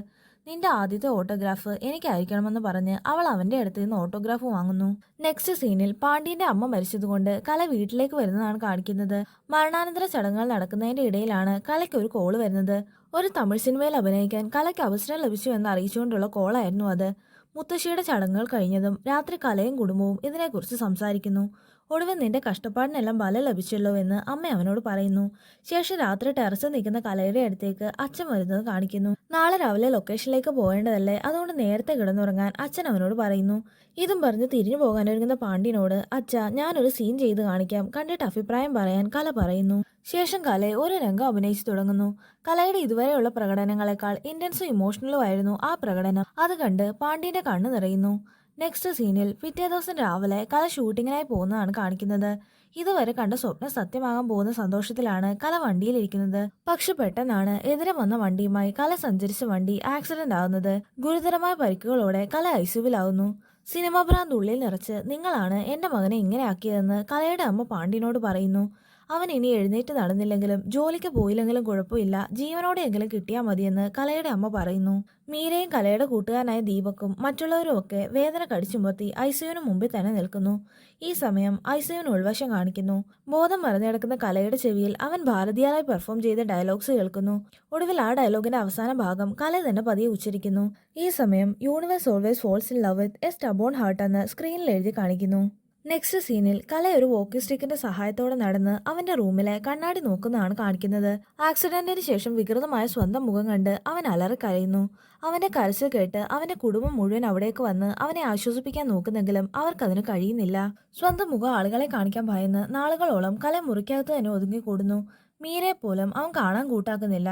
നിന്റെ ആദ്യത്തെ ഓട്ടോഗ്രാഫ് എനിക്കായിരിക്കണമെന്ന് പറഞ്ഞ് അവൾ അവന്റെ അടുത്ത് നിന്ന് ഓട്ടോഗ്രാഫ് വാങ്ങുന്നു. നെക്സ്റ്റ് സീനിൽ പാണ്ഡ്യന്റെ അമ്മ മരിച്ചതുകൊണ്ട് കല വീട്ടിലേക്ക് വരുന്നതാണ് കാണിക്കുന്നത്. മരണാനന്തര ചടങ്ങുകൾ നടക്കുന്നതിന്റെ ഇടയിലാണ് കലയ്ക്ക് ഒരു കോള് വരുന്നത്. ഒരു തമിഴ് സിനിമയിൽ അഭിനയിക്കാൻ കലയ്ക്ക് അവസരം ലഭിച്ചു എന്ന് അറിയിച്ചുകൊണ്ടുള്ള കോളായിരുന്നു അത്. മുത്തശ്ശിയുടെ ചടങ്ങുകൾ കഴിഞ്ഞതും രാത്രി കലയും കുടുംബവും ഇതിനെക്കുറിച്ച് സംസാരിക്കുന്നു. ഒടുവിൽ നിന്റെ കഷ്ടപ്പാടിനെല്ലാം ബലം ലഭിച്ചല്ലോ എന്ന് അമ്മ അവനോട് പറയുന്നു. ശേഷം രാത്രി ടെറസിൽ നിൽക്കുന്ന കലയുടെ അടുത്തേക്ക് അച്ഛൻ വരുന്നത് കാണിക്കുന്നു. നാളെ രാവിലെ ലൊക്കേഷനിലേക്ക് പോകേണ്ടതല്ലേ, അതുകൊണ്ട് നേരത്തെ കിടന്നുറങ്ങാൻ അച്ഛൻ അവനോട് പറയുന്നു. ഇതും പറഞ്ഞ് തിരിഞ്ഞു പോകാനൊരുങ്ങുന്ന പാണ്ഡ്യനോട് അച്ഛാ ഞാനൊരു സീൻ ചെയ്ത് കാണിക്കാം, കണ്ടിട്ട് അഭിപ്രായം പറയാൻ കല പറയുന്നു. ശേഷം കല ഒരു രംഗം അഭിനയിച്ചു തുടങ്ങുന്നു. കലയുടെ ഇതുവരെയുള്ള പ്രകടനങ്ങളെക്കാൾ ഇന്റൻസും ഇമോഷണലും ആയിരുന്നു ആ പ്രകടനം. അത് കണ്ട് പാണ്ഡ്യന്റെ കണ്ണ് നിറയുന്നു. നെക്സ്റ്റ് സീനിൽ പിറ്റേ ദിവസം രാവിലെ കല ഷൂട്ടിങ്ങിനായി പോകുന്നതാണ് കാണിക്കുന്നത്. ഇതുവരെ കണ്ട സ്വപ്നം സത്യമാകാൻ പോകുന്ന സന്തോഷത്തിലാണ് കല വണ്ടിയിലിരിക്കുന്നത്. പക്ഷെ പെട്ടെന്നാണ് എതിരെ വന്ന വണ്ടിയുമായി കല സഞ്ചരിച്ച വണ്ടി ആക്സിഡന്റ് ആകുന്നത്. ഗുരുതരമായ പരിക്കുകളോടെ കല ഐസിയുവിലാവുന്നു. സിനിമ ഭ്രാന്ത് ഉള്ളിൽ നിറച്ച് നിങ്ങളാണ് എന്റെ മകനെ ഇങ്ങനെ ആക്കിയതെന്ന് കലയുടെ അമ്മ പാണ്ഡ്യനോട് പറയുന്നു. അവൻ ഇനി എഴുന്നേറ്റ് നടന്നില്ലെങ്കിലും ജോലിക്ക് പോയില്ലെങ്കിലും കുഴപ്പമില്ല, ജീവനോടെയെങ്കിലും കിട്ടിയാൽ മതിയെന്ന് കലയുടെ അമ്മ പറയുന്നു. മീരയും കലയുടെ കൂട്ടുകാരനായ ദീപക്കും മറ്റുള്ളവരും ഒക്കെ വേദന കടിച്ചുമർത്തി ഐസിയുവിന് മുമ്പിൽ തന്നെ നിൽക്കുന്നു. ഈ സമയം ഐസിയുവിന് ഉൾവശം കാണിക്കുന്നു. ബോധം മറന്നു കിടക്കുന്ന കലയുടെ ചെവിയിൽ അവൻ ഭാരതീയരായി പെർഫോം ചെയ്ത ഡയലോഗ്സ് കേൾക്കുന്നു. ഒടുവിൽ ആ ഡയലോഗിന്റെ അവസാന ഭാഗം കല തന്നെ പതിയെ ഉച്ചരിക്കുന്നു. ഈ സമയം universe always falls in love with a stubborn heart എന്ന് സ്ക്രീനിൽ എഴുതി കാണിക്കുന്നു. നെക്സ്റ്റ് സീനിൽ കല ഒരു വോക്കി സ്റ്റിക്കിന്റെ സഹായത്തോടെ നടന്ന് അവന്റെ റൂമിലെ കണ്ണാടി നോക്കുന്നതാണ് കാണിക്കുന്നത്. ആക്സിഡന്റിന് ശേഷം വികൃതമായ സ്വന്തം മുഖം കണ്ട് അവൻ അലറി കരയുന്നു. അവന്റെ കരച്ചിൽ കേട്ട് അവന്റെ കുടുംബം മുഴുവൻ അവിടേക്ക് വന്ന് അവനെ ആശ്വസിപ്പിക്കാൻ നോക്കുന്നെങ്കിലും അവർക്കതിന് കഴിയുന്നില്ല. സ്വന്തം മുഖം ആളുകളെ കാണിക്കാൻ ഭയന്ന് നാളുകളോളം കല മുറിക്കകത്ത് തന്നെ ഒതുങ്ങിക്കൂടുന്നു. മീരയെ പോലും അവൻ കാണാൻ കൂട്ടാക്കുന്നില്ല.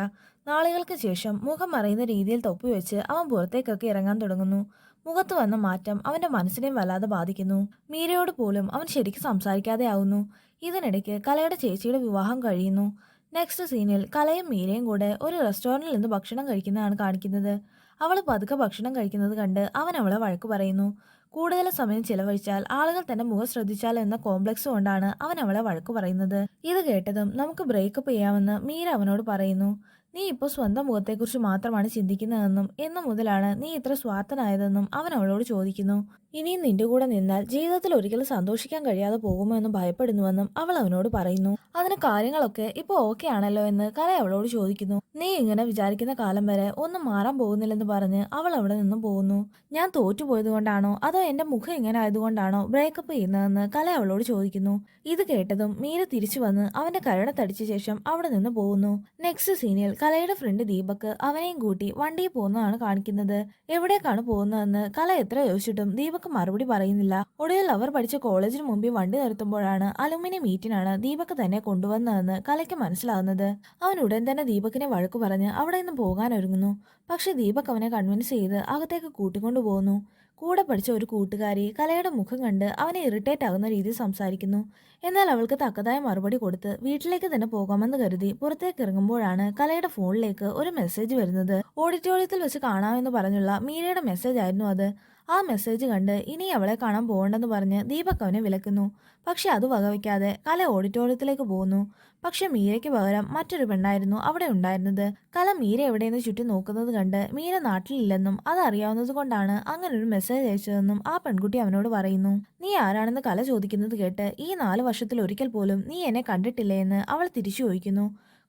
നാളുകൾക്ക് ശേഷം മുഖം മറയുന്ന രീതിയിൽ തൊപ്പിവെച്ച് അവൻ പുറത്തേക്കൊക്കെ ഇറങ്ങാൻ തുടങ്ങുന്നു. മുഖത്ത് വന്ന മാറ്റം അവന്റെ മനസ്സിനെയും വല്ലാതെ ബാധിക്കുന്നു. മീരയോട് പോലും അവൻ ശരിക്കും സംസാരിക്കാതെ ആവുന്നു. ഇതിനിടയ്ക്ക് കലയുടെ ചേച്ചിയുടെ വിവാഹം കഴിയുന്നു. നെക്സ്റ്റ് സീനിൽ കലയും മീരയും കൂടെ ഒരു റെസ്റ്റോറന്റിൽ നിന്ന് ഭക്ഷണം കഴിക്കുന്നതാണ് കാണിക്കുന്നത്. അവൾ പതുക്കെ ഭക്ഷണം കഴിക്കുന്നത് കണ്ട് അവൻ അവളെ വഴക്ക് പറയുന്നു. കൂടുതൽ സമയം ചിലവഴിച്ചാൽ ആളുകൾ തന്റെ മുഖം ശ്രദ്ധിച്ചാലോ എന്ന കോംപ്ലക്സ് കൊണ്ടാണ് അവൻ അവളെ വഴക്ക് പറയുന്നത്. ഇത് കേട്ടതും നമുക്ക് ബ്രേക്കപ്പ് ചെയ്യാമെന്ന് മീര അവനോട് പറയുന്നു. നീ ഇപ്പോൾ സ്വന്തം മുഖത്തെക്കുറിച്ച് മാത്രമാണ് ചിന്തിക്കുന്നതെന്നും എന്നു മുതലാണ് നീ ഇത്ര സ്വാർത്ഥനായതെന്നും അവൻ അവളോട് ചോദിക്കുന്നു. ഇനിയും നിന്റെ കൂടെ നിന്നാൽ ജീവിതത്തിൽ ഒരിക്കലും സന്തോഷിക്കാൻ കഴിയാതെ പോകുമോ എന്ന് ഭയപ്പെടുന്നുവെന്നും അവൾ അവനോട് പറയുന്നു. അതിന് കാര്യങ്ങളൊക്കെ ഇപ്പോൾ ഓക്കെ ആണല്ലോ എന്ന് കല അവളോട് ചോദിക്കുന്നു. നീ ഇങ്ങനെ വിചാരിക്കുന്ന കാലം വരെ ഒന്നും മാറാൻ പോകുന്നില്ലെന്ന് പറഞ്ഞ് അവൾ അവിടെ നിന്നും പോകുന്നു. ഞാൻ തോറ്റുപോയത് കൊണ്ടാണോ അതോ എന്റെ മുഖം ഇങ്ങനെ ആയതുകൊണ്ടാണോ ബ്രേക്കപ്പ് ചെയ്യുന്നതെന്ന് കല അവളോട് ചോദിക്കുന്നു. ഇത് കേട്ടതും മീര തിരിച്ചു വന്ന് അവന്റെ കരടത്തടിച്ച ശേഷം അവിടെ നിന്ന് പോകുന്നു. നെക്സ്റ്റ് സീനിൽ കലയുടെ ഫ്രണ്ട് ദീപക് അവനെയും കൂട്ടി വണ്ടിയിൽ പോകുന്നതാണ് കാണിക്കുന്നത്. എവിടേക്കാണ് പോകുന്നതെന്ന് കല എത്ര ചോദിച്ചിട്ടും ദീപക് മറുപടി പറയുന്നില്ല. ഒടുവിൽ അവർ പഠിച്ച കോളേജിന് മുമ്പിൽ വണ്ടി നിർത്തുമ്പോഴാണ് അലുമിനിയം മീറ്റിനാണ് ദീപക് തന്നെ കൊണ്ടുവന്നതെന്ന് കലയ്ക്ക് മനസ്സിലാകുന്നത്. അവൻ ഉടൻ തന്നെ ദീപകിനെ വഴക്കു പറഞ്ഞ് അവിടെ നിന്ന് പോകാൻ ഒരുങ്ങുന്നു. പക്ഷെ ദീപക് അവനെ കൺവിൻസ് ചെയ്ത് അകത്തേക്ക് കൂട്ടിക്കൊണ്ടു പോകുന്നു. കൂടെ പഠിച്ച ഒരു കൂട്ടുകാരി കലയുടെ മുഖം കണ്ട് അവനെ ഇറിറ്റേറ്റ് ആകുന്ന രീതിയിൽ സംസാരിക്കുന്നു. എന്നാൽ അവൾക്ക് തക്കതായ മറുപടി കൊടുത്ത് വീട്ടിലേക്ക് തന്നെ പോകാമെന്ന് കരുതി പുറത്തേക്ക് ഇറങ്ങുമ്പോഴാണ് കലയുടെ ഫോണിലേക്ക് ഒരു മെസ്സേജ് വരുന്നത്. ഓഡിറ്റോറിയത്തിൽ വെച്ച് കാണാമെന്ന് പറഞ്ഞുള്ള മീരയുടെ മെസ്സേജ് ആയിരുന്നു അത്. ആ മെസ്സേജ് കണ്ട് ഇനി അവളെ കാണാൻ പോകണ്ടെന്ന് പറഞ്ഞ് ദീപക് അവനെ വിലക്കുന്നു. പക്ഷെ അത് വകവയ്ക്കാതെ കല ഓഡിറ്റോറിയത്തിലേക്ക് പോകുന്നു. പക്ഷെ മീരയ്ക്ക് പകരം മറ്റൊരു പെണ്ണായിരുന്നു അവിടെ ഉണ്ടായിരുന്നത്. കല മീര എവിടെയെന്ന് ചുറ്റും നോക്കുന്നത് കണ്ട് മീര നാട്ടിലില്ലെന്നും അതറിയാവുന്നത് കൊണ്ടാണ് അങ്ങനൊരു മെസ്സേജ് അയച്ചതെന്നും ആ പെൺകുട്ടി അവനോട് പറയുന്നു. നീ ആരാണെന്ന് കല ചോദിക്കുന്നത് കേട്ട് ഈ 4 വർഷത്തിൽ ഒരിക്കൽ പോലും നീ എന്നെ കണ്ടിട്ടില്ലേ എന്ന് അവൾ തിരിച്ചു ചോദിക്കുന്നു.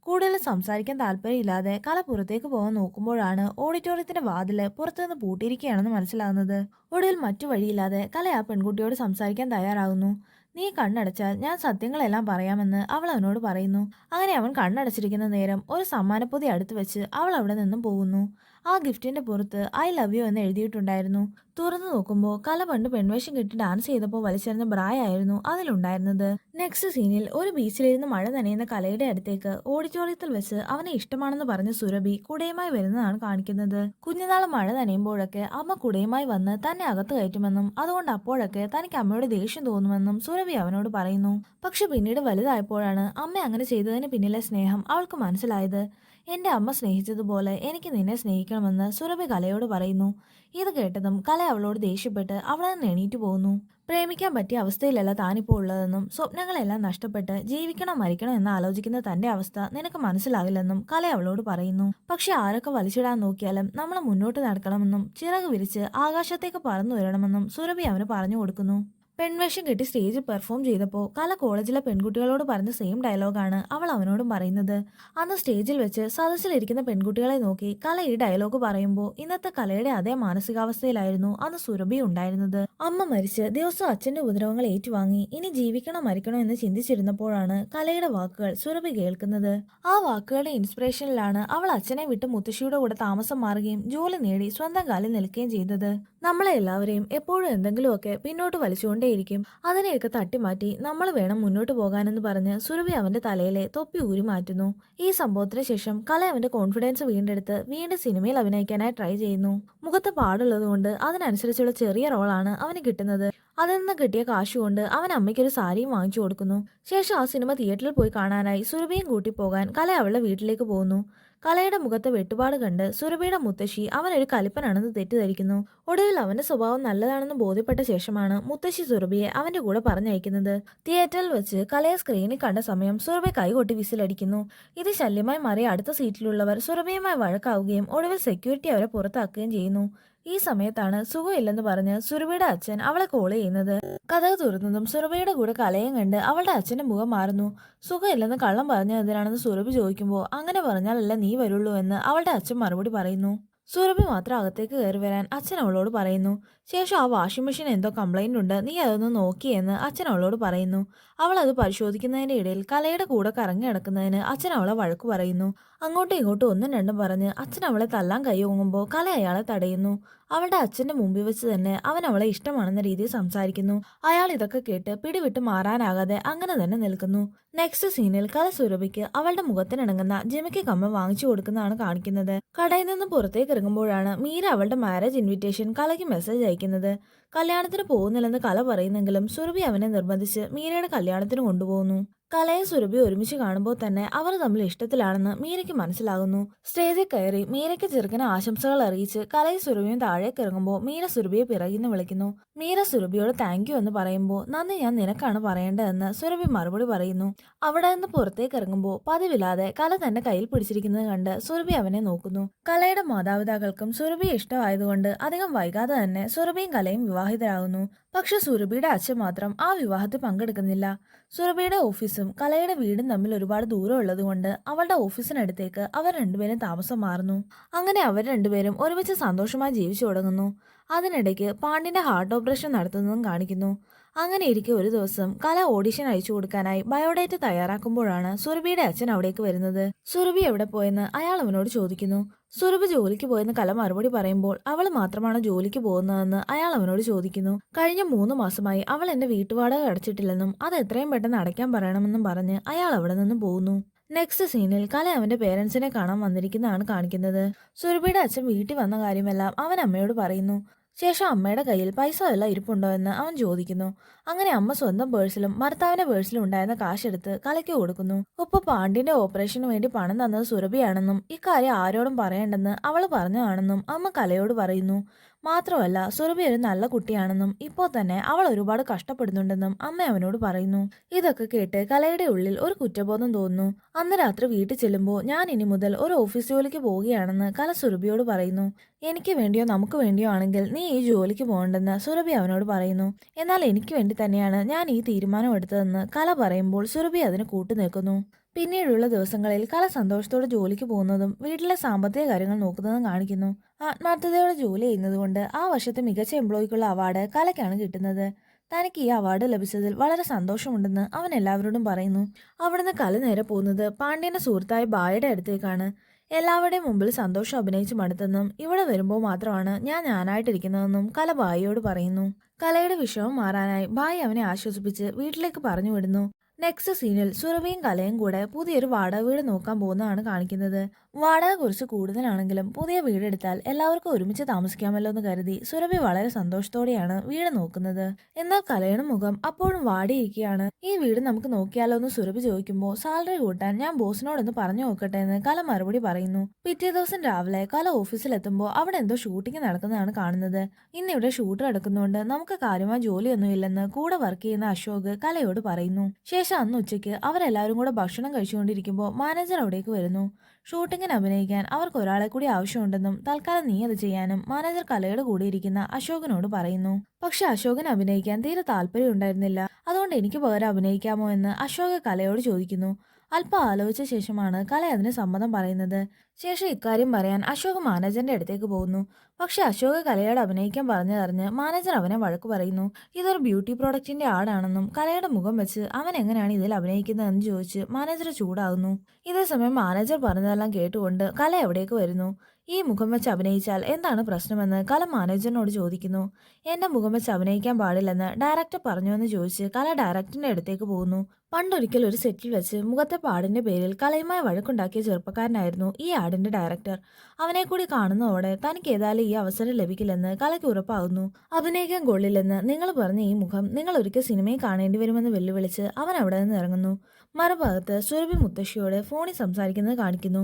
കൂടുതൽ സംസാരിക്കാൻ താല്പര്യമില്ലാതെ കല പുറത്തേക്ക് പോകാൻ നോക്കുമ്പോഴാണ് ഓഡിറ്റോറിയത്തിന്റെ വാതില് പുറത്തുനിന്ന് പൂട്ടിയിരിക്കുകയാണെന്ന് മനസ്സിലാകുന്നത്. ഒടുവിൽ മറ്റു വഴിയില്ലാതെ കല ആ പെൺകുട്ടിയോട് സംസാരിക്കാൻ തയ്യാറാകുന്നു. നീ കണ്ണടച്ചാൽ ഞാൻ സത്യങ്ങളെല്ലാം പറയാമെന്ന് അവൾ അവനോട് പറയുന്നു. അങ്ങനെ അവൻ കണ്ണടച്ചിരിക്കുന്ന നേരം ഒരു സമ്മാനപ്പൊതി അടുത്ത് വെച്ച് അവൾ അവിടെ നിന്നും പോകുന്നു. ആ ഗിഫ്റ്റിന്റെ പുറത്ത് ഐ ലവ് യു എന്ന് എഴുതിയിട്ടുണ്ടായിരുന്നു. തുറന്നു നോക്കുമ്പോൾ കല പണ്ട് പെൺവേഷം കെട്ടി ഡാൻസ് ചെയ്തപ്പോൾ വലിച്ചെറിഞ്ഞ ബ്രായായിരുന്നു അതിലുണ്ടായിരുന്നത്. നെക്സ്റ്റ് സീനിൽ ഒരു ബീച്ചിലിരുന്ന് മഴ നനയുന്ന കലയുടെ അടുത്തേക്ക് ഓഡിറ്റോറിയത്തിൽ വെച്ച് അവനെ ഇഷ്ടമാണെന്ന് പറഞ്ഞ സുരഭി കുടയുമായി വരുന്നതാണ് കാണിക്കുന്നത്. കുഞ്ഞുനാൾ മഴ നനയുമ്പോഴൊക്കെ അമ്മ കുടയുമായി വന്ന് തന്നെ അകത്ത് കയറ്റുമെന്നും അതുകൊണ്ട് അപ്പോഴൊക്കെ തനിക്ക് അമ്മയോട് ദേഷ്യം തോന്നുമെന്നും സുരഭി അവനോട് പറയുന്നു. പക്ഷെ പിന്നീട് വലുതായപ്പോഴാണ് അമ്മ അങ്ങനെ ചെയ്തതിന് പിന്നിലെ സ്നേഹം അവൾക്ക് മനസ്സിലായത്. എന്റെ അമ്മ സ്നേഹിച്ചതുപോലെ എനിക്ക് നിന്നെ സ്നേഹിക്കണമെന്ന് സുരഭി കലയോട് പറയുന്നു. ഇത് കേട്ടതും കല അവളോട് ദേഷ്യപ്പെട്ട് അവളെ നിന്ന് എണീറ്റ് പോകുന്നു. പ്രേമിക്കാൻ പറ്റിയ അവസ്ഥയിലല്ല താനിപ്പോൾ ഉള്ളതെന്നും സ്വപ്നങ്ങളെല്ലാം നഷ്ടപ്പെട്ട് ജീവിക്കണോ മരിക്കണോ എന്ന് ആലോചിക്കുന്ന തന്റെ അവസ്ഥ നിനക്ക് മനസ്സിലാവില്ലെന്നും കല അവളോട് പറയുന്നു. പക്ഷെ ആരൊക്കെ വലിച്ചിടാൻ നോക്കിയാലും നമ്മൾ മുന്നോട്ട് നടക്കണമെന്നും ചിറക് വിരിച്ച് ആകാശത്തേക്ക് പറന്നു വരണമെന്നും സുരഭി അവന് പറഞ്ഞു കൊടുക്കുന്നു. പെൺവേഷം കെട്ടി സ്റ്റേജിൽ പെർഫോം ചെയ്തപ്പോൾ കല കോളേജിലെ പെൺകുട്ടികളോട് പറഞ്ഞ സെയിം ഡയലോഗാണ് അവൾ അവനോടും പറയുന്നത്. അന്ന് സ്റ്റേജിൽ വെച്ച് സദസ്സിലിരിക്കുന്ന പെൺകുട്ടികളെ നോക്കി കല ഈ ഡയലോഗ് പറയുമ്പോൾ ഇന്നത്തെ കലയുടെ അതേ മാനസികാവസ്ഥയിലായിരുന്നു അന്ന് സുരഭി ഉണ്ടായിരുന്നത്. അമ്മ മരിച്ച് ദിവസം അച്ഛന്റെ ഉപദ്രവങ്ങൾ ഏറ്റുവാങ്ങി ഇനി ജീവിക്കണോ മരിക്കണോ എന്ന് ചിന്തിച്ചിരുന്നപ്പോഴാണ് കലയുടെ വാക്കുകൾ സുരഭി കേൾക്കുന്നത്. ആ വാക്കുകളുടെ ഇൻസ്പിറേഷനിലാണ് അവൾ അച്ഛനെ വിട്ട് മുത്തശ്ശിയുടെ കൂടെ താമസം മാറുകയും ജോലി നേടി സ്വന്തം കാലിൽ നിൽക്കുകയും ചെയ്തത്. നമ്മളെ എല്ലാവരെയും എപ്പോഴും എന്തെങ്കിലുമൊക്കെ പിന്നോട്ട് വലിച്ചുകൊണ്ടേയിരിക്കും. അതിനെയൊക്കെ തട്ടിമാറ്റി നമ്മൾ വേണം മുന്നോട്ട് പോകാനെന്ന് പറഞ്ഞ് സുരഭി അവന്റെ തലയിലെ തൊപ്പി ഊരി മാറ്റുന്നു. ഈ സംഭവത്തിന് ശേഷം കല അവന്റെ കോൺഫിഡൻസ് വീണ്ടെടുത്ത് വീണ്ടും സിനിമയിൽ അഭിനയിക്കാനായി ട്രൈ ചെയ്യുന്നു. മുഖത്ത് പാടുള്ളത് കൊണ്ട് അതിനനുസരിച്ചുള്ള ചെറിയ റോളാണ് അവന് കിട്ടുന്നത്. അതിൽ നിന്ന് കിട്ടിയ കാശുകൊണ്ട് അവൻ അമ്മയ്ക്കൊരു സാരിയും വാങ്ങിച്ചു കൊടുക്കുന്നു. ശേഷം ആ സിനിമ തിയേറ്ററിൽ പോയി കാണാനായി സുരഭിയും കൂട്ടി പോകാൻ കല അവളുടെ വീട്ടിലേക്ക് പോകുന്നു. കലയുടെ മുഖത്തെ വെട്ടുപാട് കണ്ട് സുരഭിയുടെ മുത്തശ്ശി അവനൊരു കലിപ്പനാണെന്ന് തെറ്റിദ്ധരിക്കുന്നു. ഒടുവിൽ അവന്റെ സ്വഭാവം നല്ലതാണെന്ന് ബോധ്യപ്പെട്ട ശേഷമാണ് മുത്തശ്ശി സുരഭിയെ അവന്റെ കൂടെ പറഞ്ഞയക്കുന്നത്. തിയേറ്ററിൽ വെച്ച് കലയെ സ്ക്രീനിൽ കണ്ട സമയം സുരഭി കൈകൊട്ടി വിസിലടിക്കുന്നു. ഇത് ശല്യമായി മാറിയ അടുത്ത സീറ്റിലുള്ളവർ സുരഭിയുമായി വഴക്കാവുകയും ഒടുവിൽ സെക്യൂരിറ്റി അവരെ പുറത്താക്കുകയും ചെയ്യുന്നു. ഈ സമയത്താണ് സുഖമില്ലെന്ന് പറഞ്ഞ് സുരഭിയുടെ അച്ഛൻ അവളെ കോൾ ചെയ്യുന്നത്. കഥക് തുറന്നതും സുരഭിയുടെ കൂടെ കലയും കണ്ട് അവളുടെ അച്ഛന്റെ മുഖം മാറുന്നു. സുഖമില്ലെന്ന് കള്ളം പറഞ്ഞത് എന്തിനാണെന്ന് സുരഭി ചോദിക്കുമ്പോൾ അങ്ങനെ പറഞ്ഞാലല്ല നീ വരുള്ളൂ എന്ന് അവളുടെ അച്ഛൻ മറുപടി പറയുന്നു. സുരഭി മാത്രം അകത്തേക്ക് കയറി വരാൻ അച്ഛൻ അവളോട് പറയുന്നു. ശേഷം ആ വാഷിംഗ് മെഷീൻ എന്തോ കംപ്ലൈന്റ് ഉണ്ട്, നീ അതൊന്ന് നോക്കിയെന്ന് അച്ഛൻ അവളോട് പറയുന്നു. അവൾ അത് പരിശോധിക്കുന്നതിന്റെ ഇടയിൽ കലയുടെ കൂടെ കറങ്ങി നടക്കുന്നതിന് അച്ഛൻ അവളെ വഴക്കു പറയുന്നു. അങ്ങോട്ടും ഇങ്ങോട്ടും ഒന്നും രണ്ടും പറഞ്ഞ് അച്ഛൻ അവളെ തല്ലാൻ കൈ ഓങ്ങുമ്പോൾ കല അയാളെ തടയുന്നു. അവളുടെ അച്ഛന്റെ മുമ്പിൽ വെച്ച് തന്നെ അവൻ അവളെ ഇഷ്ടമാണെന്ന രീതിയിൽ സംസാരിക്കുന്നു. അയാൾ ഇതൊക്കെ കേട്ട് പിടിവിട്ട് മാറാനാകാതെ അങ്ങനെ തന്നെ നിൽക്കുന്നു. നെക്സ്റ്റ് സീനിൽ കല സുരഭിക്ക് അവളുടെ മുഖത്തിനിണങ്ങുന്ന ജിമിക്ക് കമ്മ വാങ്ങിച്ചു കൊടുക്കുന്നതാണ് കാണിക്കുന്നത്. കടയിൽ നിന്ന് പുറത്തേക്ക് ഇറങ്ങുമ്പോഴാണ് മീര അവളുടെ മാരേജ് ഇൻവിറ്റേഷൻ കലയ്ക്ക് മെസ്സേജ് അയക്കുന്നത്. കല്യാണത്തിന് പോകുന്നില്ലെന്ന് കല പറയുന്നെങ്കിലും സുരഭി അവനെ നിർബന്ധിച്ച് മീരയുടെ കല്യാണത്തിന് കൊണ്ടുപോകുന്നു. കലയും സുരഭി ഒരുമിച്ച് കാണുമ്പോൾ തന്നെ അവർ തമ്മിൽ ഇഷ്ടത്തിലാണെന്ന് മീരയ്ക്ക് മനസ്സിലാകുന്നു. സ്റ്റേജിൽ കയറി മീരയ്ക്ക് ചെറുക്കന് ആശംസകൾ അറിയിച്ച് കലയും സുരഭിയും താഴേക്ക് ഇറങ്ങുമ്പോൾ മീര സുരഭിയെ പിറകിന്ന് വിളിക്കുന്നു. മീര സുരഭിയോട് താങ്ക് യു എന്ന് പറയുമ്പോൾ നന്ദി ഞാൻ നിനക്കാണ് പറയേണ്ടതെന്ന് സുരഭി മറുപടി പറയുന്നു. അവിടെ നിന്ന് പുറത്തേക്ക് ഇറങ്ങുമ്പോൾ പതിവില്ലാതെ കല തന്റെ കയ്യിൽ പിടിച്ചിരിക്കുന്നത് കണ്ട് സുരഭി അവനെ നോക്കുന്നു. കലയുടെ മാതാപിതാക്കൾക്കും സുരഭിയെ ഇഷ്ടമായതുകൊണ്ട് അധികം വൈകാതെ തന്നെ സുരഭിയും കലയും വിവാഹിതരാകുന്നു. പക്ഷെ സുരഭിയുടെ അച്ഛൻ മാത്രം ആ വിവാഹത്തിൽ പങ്കെടുക്കുന്നില്ല. സുരഭിയുടെ ഓഫീസും കലയുടെ വീടും തമ്മിൽ ഒരുപാട് ദൂരം ഉള്ളതുകൊണ്ട് അവളുടെ ഓഫീസിനടുത്തേക്ക് അവർ രണ്ടുപേരും താമസം മാറുന്നു. അങ്ങനെ അവർ രണ്ടുപേരും ഒരുമിച്ച് സന്തോഷമായി ജീവിച്ചു തുടങ്ങുന്നു. അതിനിടയ്ക്ക് പാണ്ഡ്യന്റെ ഹാർട്ട് ഓപ്പറേഷൻ നടത്തുന്നതും കാണിക്കുന്നു. അങ്ങനെ ഇരിക്കെ ഒരു ദിവസം കല ഓഡിഷൻ അയച്ചു കൊടുക്കാനായി ബയോഡേറ്റ് തയ്യാറാക്കുമ്പോഴാണ് സുരഭിയുടെ അച്ഛൻ അവിടേക്ക് വരുന്നത്. സുരഭി എവിടെ പോയെന്ന് അയാൾ അവനോട് ചോദിക്കുന്നു. സുരഭി ജോലിക്ക് പോയെന്ന് കല മറുപടി പറയുമ്പോൾ അവൾ മാത്രമാണ് ജോലിക്ക് പോകുന്നതെന്ന് അയാൾ അവനോട് ചോദിക്കുന്നു. കഴിഞ്ഞ 3 മാസമായി അവൾ എന്റെ വീട്ടുവാടക അടച്ചിട്ടില്ലെന്നും അത് എത്രയും പെട്ടെന്ന് അടയ്ക്കാൻ പറയണമെന്നും പറഞ്ഞ് അയാൾ അവിടെ നിന്ന് പോകുന്നു. നെക്സ്റ്റ് സീനിൽ കല അവന്റെ പേരൻസിനെ കാണാൻ വന്നിരിക്കുന്നതാണ് കാണിക്കുന്നത്. സുരഭിയുടെ അച്ഛൻ വീട്ടിൽ വന്ന കാര്യമെല്ലാം അവൻ അമ്മയോട് പറയുന്നു. ശേഷം അമ്മയുടെ കയ്യിൽ പൈസ വല്ല ഇരിപ്പുണ്ടോ എന്ന് അവൻ ചോദിക്കുന്നു. അങ്ങനെ അമ്മ സ്വന്തം പേഴ്സിലും ഭർത്താവിന്റെ പേഴ്സിലും ഉണ്ടായിരുന്ന കാശെടുത്ത് കലയ്ക്ക് കൊടുക്കുന്നു. ഒപ്പം പാണ്ഡ്യന്റെ ഓപ്പറേഷന് വേണ്ടി പണം തന്നത് സുരഭിയാണെന്നും ഇക്കാര്യം ആരോടും പറയേണ്ടെന്ന് അവൾ പറഞ്ഞതാണെന്നും അമ്മ കലയോട് പറയുന്നു. മാത്രമല്ല സുരഭി ഒരു നല്ല കുട്ടിയാണെന്നും ഇപ്പോൾ തന്നെ അവൾ ഒരുപാട് കഷ്ടപ്പെടുന്നുണ്ടെന്നും അമ്മ അവനോട് പറയുന്നു. ഇതൊക്കെ കേട്ട് കലയുടെ ഉള്ളിൽ ഒരു കുറ്റബോധം തോന്നുന്നു. അന്ന് രാത്രി വീട്ടിൽ ചെല്ലുമ്പോൾ ഞാൻ ഇനി മുതൽ ഒരു ഓഫീസ് ജോലിക്ക് പോവുകയാണെന്ന് കല സുരഭിയോട് പറയുന്നു. എനിക്ക് വേണ്ടിയോ നമുക്ക് വേണ്ടിയോ ആണെങ്കിൽ നീ ഈ ജോലിക്ക് പോകണ്ടെന്ന് സുരഭി അവനോട് പറയുന്നു. എന്നാൽ എനിക്ക് വേണ്ടി തന്നെയാണ് ഞാൻ ഈ തീരുമാനം എടുത്തതെന്ന് കല പറയുമ്പോൾ സുരഭി അതിന് കൂട്ടുനിൽക്കുന്നു. പിന്നീടുള്ള ദിവസങ്ങളിൽ കല സന്തോഷത്തോടെ ജോലിക്ക് പോകുന്നതും വീട്ടിലെ സാമ്പത്തിക കാര്യങ്ങൾ നോക്കുന്നതും കാണിക്കുന്നു. ആത്മാർത്ഥതയോടെ ജോലി ചെയ്യുന്നതുകൊണ്ട് ആ വർഷത്തെ മികച്ച എംപ്ലോയിക്കുള്ള അവാർഡ് കലയ്ക്കാണ് കിട്ടുന്നത്. തനിക്ക് ഈ അവാർഡ് ലഭിച്ചതിൽ വളരെ സന്തോഷമുണ്ടെന്ന് അവൻ എല്ലാവരോടും പറയുന്നു. അവിടുന്ന് കല നേരെ പോകുന്നത് പാണ്ഡ്യന്റെ സുഹൃത്തായ ബായുടെ അടുത്തേക്കാണ്. എല്ലാവരുടെയും മുമ്പിൽ സന്തോഷം അഭിനയിച്ച് മടുത്തെന്നും ഇവിടെ വരുമ്പോൾ മാത്രമാണ് ഞാനായിട്ടിരിക്കുന്നതെന്നും കല ബായിയോട് പറയുന്നു. കലയുടെ വിഷമം മാറാനായി ബായി അവനെ ആശ്വസിപ്പിച്ച് വീട്ടിലേക്ക് പറഞ്ഞു വിടുന്നു. നെക്സ്റ്റ് സീനിൽ സുരഭിയും കലയും കൂടെ പുതിയൊരു വാടക വീട് നോക്കാൻ പോകുന്നതാണ് കാണിക്കുന്നത്. വാടക കുറച്ച് കൂടുതലാണെങ്കിലും പുതിയ വീടെടുത്താൽ എല്ലാവർക്കും ഒരുമിച്ച് താമസിക്കാമല്ലോ എന്ന് കരുതി സുരഭി വളരെ സന്തോഷത്തോടെയാണ് വീട് നോക്കുന്നത്. എന്നാൽ കലയുടെ മുഖം അപ്പോഴും വാടിയിരിക്കുകയാണ്. ഈ വീട് നമുക്ക് നോക്കിയാലോ എന്ന് സുരഭി ചോദിക്കുമ്പോൾ സാലറി കൂട്ടാൻ ഞാൻ ബോസിനോടൊന്ന് പറഞ്ഞു നോക്കട്ടെ എന്ന് കല മറുപടി പറയുന്നു. പിറ്റേ ദിവസം രാവിലെ കല ഓഫീസിലെത്തുമ്പോൾ അവിടെ എന്തോ ഷൂട്ടിംഗ് നടക്കുന്നതാണ് കാണുന്നത്. ഇന്നിവിടെ ഷൂട്ട് നടക്കുന്നതുകൊണ്ട് നമുക്ക് കാര്യമായ ജോലിയൊന്നും ഇല്ലെന്ന് കൂടെ വർക്ക് ചെയ്യുന്ന അശോക് കലയോട് പറയുന്നു. ശേഷം അന്ന് ഉച്ചയ്ക്ക് അവരെല്ലാവരും കൂടെ ഭക്ഷണം കഴിച്ചുകൊണ്ടിരിക്കുമ്പോൾ മാനേജർ അവിടേക്ക് വരുന്നു. ഷൂട്ടിങ്ങിന് അഭിനയിക്കാൻ അവർക്ക് ഒരാളെ കൂടി ആവശ്യമുണ്ടെന്നും തൽക്കാലം നീ അത് ചെയ്യാനും മാനേജർ കലയുടെ കൂടെ ഇരിക്കുന്ന അശോകനോട് പറയുന്നു. പക്ഷെ അശോകന് അഭിനയിക്കാൻ തീരെ താല്പര്യം ഉണ്ടായിരുന്നില്ല. അതുകൊണ്ട് എനിക്ക് പകരം അഭിനയിക്കാമോ എന്ന് അശോക് കലയോട് ചോദിക്കുന്നു. അല്പം ആലോചിച്ച ശേഷമാണ് കല അതിന് സമ്മതം പറയുന്നത്. ശേഷം ഇക്കാര്യം പറയാൻ അശോക് മാനേജറിന്റെ അടുത്തേക്ക് പോകുന്നു. പക്ഷെ അശോക് കലയോട് അഭിനയിക്കാൻ പറഞ്ഞതറിഞ്ഞ് മാനേജർ അവനെ വഴക്ക് പറയുന്നു. ഇതൊരു ബ്യൂട്ടി പ്രോഡക്റ്റിന്റെ ആടാണെന്നും കലയുടെ മുഖം വെച്ച് അവൻ എങ്ങനെയാണ് ഇതിൽ അഭിനയിക്കുന്നതെന്ന് ചോദിച്ച് മാനേജർ ചൂടാകുന്നു. ഇതേസമയം മാനേജർ പറഞ്ഞതെല്ലാം കേട്ടുകൊണ്ട് കല എവിടേക്ക് വരുന്നു. ഈ മുഖം വെച്ച് അഭിനയിച്ചാൽ എന്താണ് പ്രശ്നമെന്ന് കല മാനേജറിനോട് ചോദിക്കുന്നു. എന്റെ മുഖം വെച്ച് അഭിനയിക്കാൻ പാടില്ലെന്ന് ഡയറക്ടർ പറഞ്ഞുവെന്ന് ചോദിച്ച് കല ഡയറക്ടറിന്റെ അടുത്തേക്ക് പോകുന്നു. പണ്ടൊരിക്കൽ ഒരു സെറ്റിൽ വെച്ച് മുഖത്തെ പാടിന്റെ പേരിൽ കലയുമായി വഴക്കുണ്ടാക്കിയ ചെറുപ്പക്കാരനായിരുന്നു ഈ ആടിന്റെ ഡയറക്ടർ. അവനെ കൂടി കാണുന്നതോടെ തനിക്ക് ഏതായാലും ഈ അവസരം ലഭിക്കില്ലെന്ന് കലയ്ക്ക് ഉറപ്പാകുന്നു. അഭിനയിക്കാൻ കൊള്ളില്ലെന്ന് നിങ്ങൾ പറഞ്ഞ ഈ മുഖം നിങ്ങൾ ഒരിക്കൽ സിനിമയിൽ കാണേണ്ടി വരുമെന്ന് വെല്ലുവിളിച്ച് അവൻ അവിടെ നിന്ന് ഇറങ്ങുന്നു. മറുഭാഗത്ത് സുരഭി മുത്തശ്ശിയോട് ഫോണിൽ സംസാരിക്കുന്നത് കാണിക്കുന്നു.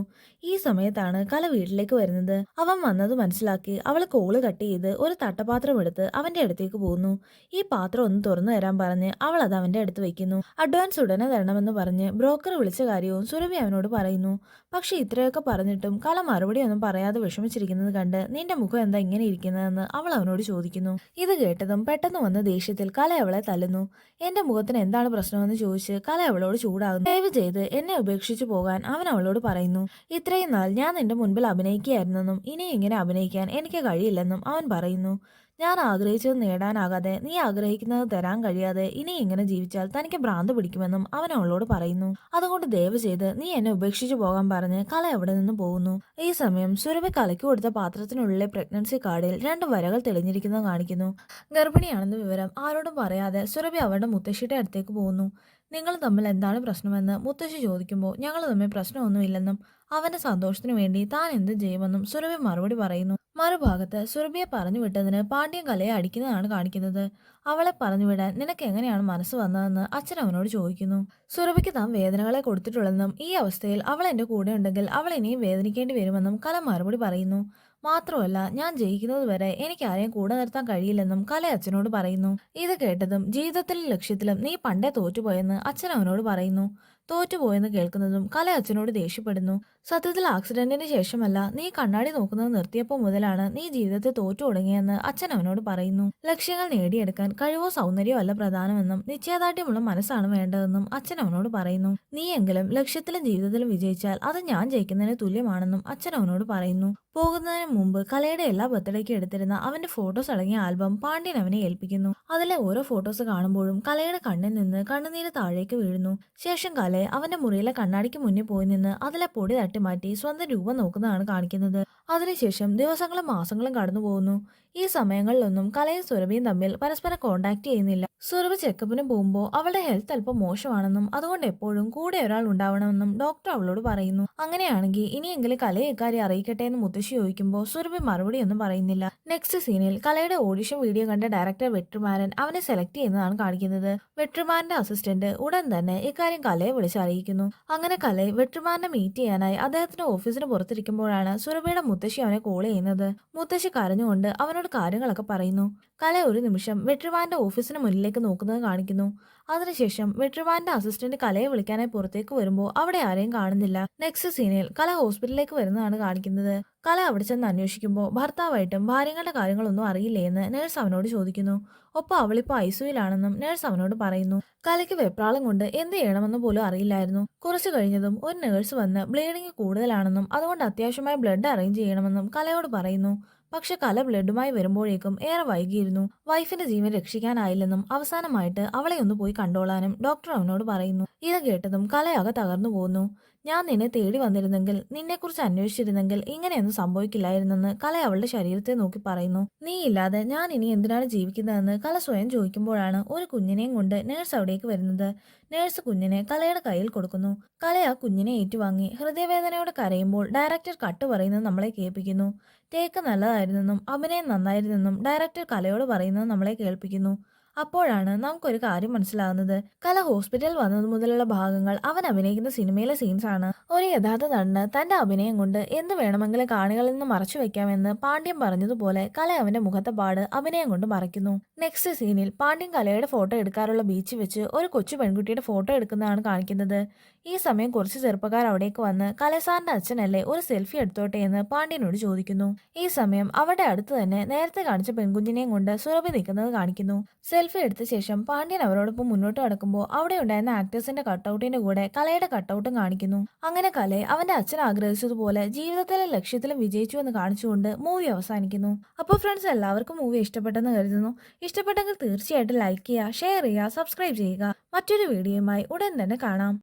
ഈ സമയത്താണ് കല വീട്ടിലേക്ക് വരുന്നത്. അവൻ വന്നത് മനസ്സിലാക്കി അവൾ കോള് കട്ട് ചെയ്ത് ഒരു തട്ടപാത്രം എടുത്ത് അവന്റെ അടുത്തേക്ക് പോകുന്നു. ഈ പാത്രം ഒന്ന് തുറന്നു തരാൻ പറഞ്ഞ് അവൾ അത് അവന്റെ അടുത്ത് വെക്കുന്നു. അഡ്വാൻസ് ഉടനെ തരണമെന്ന് പറഞ്ഞ് ബ്രോക്കർ വിളിച്ച കാര്യവും സുരഭി അവനോട് പറയുന്നു. പക്ഷെ ഇത്രയൊക്കെ പറഞ്ഞിട്ടും കല മറുപടി ഒന്നും പറയാതെ വിഷമിച്ചിരിക്കുന്നത് കണ്ട് നിന്റെ മുഖം എന്താ ഇങ്ങനെ ഇരിക്കുന്നതെന്ന് അവൾ അവനോട് ചോദിക്കുന്നു. ഇത് കേട്ടതും പെട്ടെന്ന് വന്ന ദേഷ്യത്തിൽ കല അവളെ തല്ലുന്നു. എന്റെ മുഖത്തിന് എന്താണ് പ്രശ്നമെന്ന് ചോദിച്ച് കല അവളോട് ചൂടാകുന്നു. ദയവ് ചെയ്ത് എന്നെ ഉപേക്ഷിച്ചു പോകാൻ അവൻ അവളോട് പറയുന്നു. ഇത്രയും നാൾ ഞാൻ നിന്റെ മുൻപിൽ അഭിനയിക്കുകയായിരുന്നെന്നും ഇനി ഇങ്ങനെ അഭിനയിക്കാൻ എനിക്ക് കഴിയില്ലെന്നും അവൻ പറയുന്നു. ഞാൻ ആഗ്രഹിച്ചത് നേടാനാകാതെ നീ ആഗ്രഹിക്കുന്നത് തരാൻ കഴിയാതെ ഇനി ഇങ്ങനെ ജീവിച്ചാൽ തനിക്ക് ഭ്രാന്ത് പിടിക്കുമെന്നും അവൻ അവളോട് പറയുന്നു. അതുകൊണ്ട് ദയവ് ചെയ്ത് നീ എന്നെ ഉപേക്ഷിച്ചു പോകാൻ പറഞ്ഞ് കല അവിടെ നിന്ന് പോകുന്നു. ഈ സമയം സുരഭി കലയ്ക്ക് കൊടുത്ത പാത്രത്തിനുള്ളിലെ പ്രഗ്നൻസി കാർഡിൽ 2 വരകൾ തെളിഞ്ഞിരിക്കുന്നത് കാണിക്കുന്നു. ഗർഭിണിയാണെന്ന വിവരം ആരോടും പറയാതെ സുരഭി അവരുടെ മുത്തശ്ശിയുടെ അടുത്തേക്ക് പോകുന്നു. നിങ്ങൾ തമ്മിൽ എന്താണ് പ്രശ്നമെന്ന് മുത്തശ്ശി ചോദിക്കുമ്പോൾ ഞങ്ങൾ തമ്മിൽ പ്രശ്നമൊന്നുമില്ലെന്നും അവന്റെ സന്തോഷത്തിനു വേണ്ടി താൻ എന്തും ചെയ്യുമെന്നും സുരഭി മറുപടി പറയുന്നു. മറുഭാഗത്ത് സുരഭിയെ പറഞ്ഞു വിട്ടതിന് പാണ്ഡ്യൻ കലയെ അടിക്കുന്നതാണ് കാണിക്കുന്നത്. അവളെ പറഞ്ഞു വിടാൻ നിനക്ക് എങ്ങനെയാണ് മനസ്സ് വന്നതെന്ന് അച്ഛൻ അവനോട് ചോദിക്കുന്നു. സുരഭിക്ക് താൻ വേദനകളെ കൊടുത്തിട്ടുള്ളതെന്നും ഈ അവസ്ഥയിൽ അവൾ എന്റെ കൂടെ ഉണ്ടെങ്കിൽ അവൾ ഇനിയും വേദനിക്കേണ്ടി വരുമെന്നും കല മറുപടി പറയുന്നു. മാത്രമല്ല, ഞാൻ ജയിക്കുന്നത് വരെ എനിക്ക് ആരെയും കൂടെ നിർത്താൻ കഴിയില്ലെന്നും കല അച്ഛനോട് പറയുന്നു. ഇത് കേട്ടതും ജീവിതത്തിലും ലക്ഷ്യത്തിലും നീ പണ്ടേ തോറ്റുപോയെന്ന് അച്ഛൻ അവനോട് പറയുന്നു. തോറ്റുപോയെന്ന് കേൾക്കുന്നതും കല അച്ഛനോട് ദേഷ്യപ്പെടുന്നു. സത്യത്തിൽ ആക്സിഡന്റിന് ശേഷമല്ല, നീ കണ്ണാടി നോക്കുന്നത് നിർത്തിയപ്പോൾ മുതലാണ് നീ ജീവിതത്തിൽ തോറ്റു തുടങ്ങിയെന്ന് അച്ഛൻ അവനോട് പറയുന്നു. ലക്ഷ്യങ്ങൾ നേടിയെടുക്കാൻ കഴിവോ സൗന്ദര്യമോ അല്ല പ്രധാനമെന്നും നിശ്ചയദാർഢ്യമുള്ള മനസ്സാണ് വേണ്ടതെന്നും അച്ഛൻ അവനോട് പറയുന്നു. നീയെങ്കിലും ലക്ഷ്യത്തിലും ജീവിതത്തിലും വിജയിച്ചാൽ അത് ഞാൻ ജയിക്കുന്നതിന് തുല്യമാണെന്നും അച്ഛൻ അവനോട് പറയുന്നു. പോകുന്നതിന് മുമ്പ് കലയുടെ എല്ലാ ബർത്ത്ഡേക്കും എടുത്തിരുന്ന അവന്റെ ഫോട്ടോസ് അടങ്ങിയ ആൽബം പാണ്ഡ്യൻ അവനെ ഏൽപ്പിക്കുന്നു. അതിലെ ഓരോ ഫോട്ടോസ് കാണുമ്പോഴും കലയുടെ കണ്ണിൽ നിന്ന് കണ്ണുനീര് താഴേക്ക് വീഴുന്നു. ശേഷം കലയെ അവന്റെ മുറിയിലെ കണ്ണാടിക്ക് മുന്നിൽ പോയി നിന്ന് അതിലെ പൊടി തട്ടി മാറ്റി സ്വന്തം രൂപം നോക്കുന്നതാണ് കാണിക്കുന്നത്. അതിനുശേഷം ദിവസങ്ങളും മാസങ്ങളും കടന്നു പോകുന്നു. ഈ സമയങ്ങളിലൊന്നും കലയും സുരഭിയും തമ്മിൽ പരസ്പരം കോണ്ടാക്ട് ചെയ്യുന്നില്ല. സുരഭി ചെക്കപ്പിന് പോകുമ്പോൾ അവളുടെ ഹെൽത്ത് അല്പം മോശമാണെന്നും അതുകൊണ്ട് എപ്പോഴും കൂടെ ഒരാൾ ഉണ്ടാവണമെന്നും ഡോക്ടർ അവളോട് പറയുന്നു. അങ്ങനെയാണെങ്കിൽ ഇനിയെങ്കിലും കലയെ ഇക്കാര്യം അറിയിക്കട്ടെ എന്ന് മുത്തശ്ശി ചോദിക്കുമ്പോൾ സുരഭി മറുപടി ഒന്നും പറയുന്നില്ല. നെക്സ്റ്റ് സീനിൽ കലയുടെ ഓഡിഷൻ വീഡിയോ കണ്ട ഡയറക്ടർ വെട്രിമാരൻ അവനെ സെലക്ട് ചെയ്യുന്നതാണ് കാണിക്കുന്നത്. വെട്രിമാരന്റെ അസിസ്റ്റന്റ് ഉടൻ തന്നെ ഇക്കാര്യം കലയെ വിളിച്ചറിയിക്കുന്നു. അങ്ങനെ കലയെ വെട്രിമാരനെ മീറ്റ് ചെയ്യാനായി അദ്ദേഹത്തിന്റെ ഓഫീസിന് പുറത്തിരിക്കുമ്പോഴാണ് സുരഭിയുടെ മുത്തശ്ശി അവനെ കോൾ ചെയ്യുന്നത്. മുത്തശ്ശി കരഞ്ഞുകൊണ്ട് അവനോട് കാര്യങ്ങളൊക്കെ പറയുന്നു. കല ഒരു നിമിഷം വെട്രിമാരന്റെ ഓഫീസിന് മുന്നിലേക്ക് നോക്കുന്നത് കാണിക്കുന്നു. അതിനുശേഷം വെട്രിമാരന്റെ അസിസ്റ്റന്റ് കലയെ വിളിക്കാനായി പുറത്തേക്ക് വരുമ്പോൾ അവിടെ ആരെയും കാണുന്നില്ല. നെക്സ്റ്റ് സീനിൽ കല ഹോസ്പിറ്റലിലേക്ക് വരുന്നതാണ് കാണിക്കുന്നത്. കല അവിടെ ചെന്ന് അന്വേഷിക്കുമ്പോൾ ഭർത്താവായിട്ടും ഭാര്യങ്ങളുടെ കാര്യങ്ങളൊന്നും അറിയില്ലേ എന്ന് നേഴ്സ് അവനോട് ചോദിക്കുന്നു. ഒപ്പം അവളിപ്പോൾ ഐസിയുലാണെന്നും നേഴ്സ് അവനോട് പറയുന്നു. കലയ്ക്ക് വെപ്രാളം കൊണ്ട് എന്ത് ചെയ്യണമെന്ന് പോലും അറിയില്ലായിരുന്നു. കുറച്ചു കഴിഞ്ഞതും ഒരു നേഴ്സ് വന്ന് ബ്ലീഡിംഗ് കൂടുതലാണെന്നും അതുകൊണ്ട് അത്യാവശ്യമായി ബ്ലഡ് അറേഞ്ച് ചെയ്യണമെന്നും കലയോട് പറയുന്നു. പക്ഷെ കല ബ്ലഡുമായി വരുമ്പോഴേക്കും ഏറെ വൈകിയിരുന്നു. വൈഫിന്റെ ജീവൻ രക്ഷിക്കാനായില്ലെന്നും അവസാനമായിട്ട് അവളെ ഒന്ന് പോയി കണ്ടോളാനും ഡോക്ടർ അവനോട് പറയുന്നു. ഇത് കേട്ടതും കലയാകെ തകർന്നു പോകുന്നു. ഞാൻ നിന്നെ തേടി വന്നിരുന്നെങ്കിൽ, നിന്നെക്കുറിച്ച് അന്വേഷിച്ചിരുന്നെങ്കിൽ ഇങ്ങനെയൊന്നും സംഭവിക്കില്ലായിരുന്നെന്ന് കല അവളുടെ ശരീരത്തെ നോക്കി പറയുന്നു. നീ ഇല്ലാതെ ഞാൻ ഇനി എന്തിനാണ് ജീവിക്കുന്നതെന്ന് കല സ്വയം ചോദിക്കുമ്പോഴാണ് ഒരു കുഞ്ഞിനെയും കൊണ്ട് നേഴ്സ് അവിടേക്ക് വരുന്നത്. നേഴ്സ് കുഞ്ഞിനെ കലയുടെ കയ്യിൽ കൊടുക്കുന്നു. കല ആ കുഞ്ഞിനെ ഏറ്റുവാങ്ങി ഹൃദയവേദനയോടെ കരയുമ്പോൾ ഡയറക്ടർ കട്ട് പറയുന്നത് നമ്മളെ കേൾപ്പിക്കുന്നു. ടേക്ക് നല്ലതായിരുന്നെന്നും അഭിനയം നന്നായിരുന്നെന്നും ഡയറക്ടർ കലയോട് പറയുന്നത് നമ്മളെ കേൾപ്പിക്കുന്നു. അപ്പോഴാണ് നമുക്കൊരു കാര്യം മനസ്സിലാകുന്നത്. കല ഹോസ്പിറ്റലിൽ വന്നത് മുതലുള്ള ഭാഗങ്ങൾ അവൻ അഭിനയിക്കുന്ന സിനിമയിലെ സീൻസ് ആണ്. ഒരു യഥാർത്ഥ നടന് തന്റെ അഭിനയം കൊണ്ട് എന്ത് വേണമെങ്കിലും കാണികളിൽ നിന്ന് മറച്ചു വെക്കാമെന്ന് പാണ്ഡ്യൻ പറഞ്ഞതുപോലെ കല അവന്റെ മുഖത്തെ പാട് അഭിനയം കൊണ്ട് മറയ്ക്കുന്നു. നെക്സ്റ്റ് സീനിൽ പാണ്ഡ്യൻ കലയുടെ ഫോട്ടോ എടുക്കാറുള്ള ബീച്ചിൽ വെച്ച് ഒരു കൊച്ചു പെൺകുട്ടിയുടെ ഫോട്ടോ എടുക്കുന്നതാണ് കാണിക്കുന്നത്. ഈ സമയം കുറച്ച് ചെറുപ്പക്കാർ അവിടേക്ക് വന്ന് കലസാറിന്റെ അച്ഛനല്ലേ, ഒരു സെൽഫി എടുത്തോട്ടെ എന്ന് പാണ്ഡ്യനോട് ചോദിക്കുന്നു. ഈ സമയം അവരുടെ അടുത്ത് തന്നെ നേരത്തെ കാണിച്ച പെൺകുഞ്ഞിനെയും കൊണ്ട് സുരഭി നിൽക്കുന്നത് കാണിക്കുന്നു. സെൽഫി എടുത്ത ശേഷം പാണ്ഡ്യൻ അവരോടൊപ്പം മുന്നോട്ട് കടക്കുമ്പോൾ അവിടെ ഉണ്ടായിരുന്ന ആക്ടേഴ്സിന്റെ കട്ടൗട്ടിന്റെ കൂടെ കലയുടെ കട്ടൗട്ടും കാണിക്കുന്നു. അങ്ങനെ കലയെ അവന്റെ അച്ഛൻ ആഗ്രഹിച്ചതുപോലെ ജീവിതത്തിലെ ലക്ഷ്യത്തിലും വിജയിച്ചു എന്ന് കാണിച്ചുകൊണ്ട് മൂവി അവസാനിക്കുന്നു. അപ്പോൾ ഫ്രണ്ട്സ്, എല്ലാവർക്കും മൂവി ഇഷ്ടപ്പെട്ടെന്ന് കരുതുന്നു. ഇഷ്ടപ്പെട്ടെങ്കിൽ തീർച്ചയായിട്ടും ലൈക്ക് ചെയ്യുക, ഷെയർ ചെയ്യുക, സബ്സ്ക്രൈബ് ചെയ്യുക. മറ്റൊരു വീഡിയോയുമായി ഉടൻ തന്നെ കാണാം.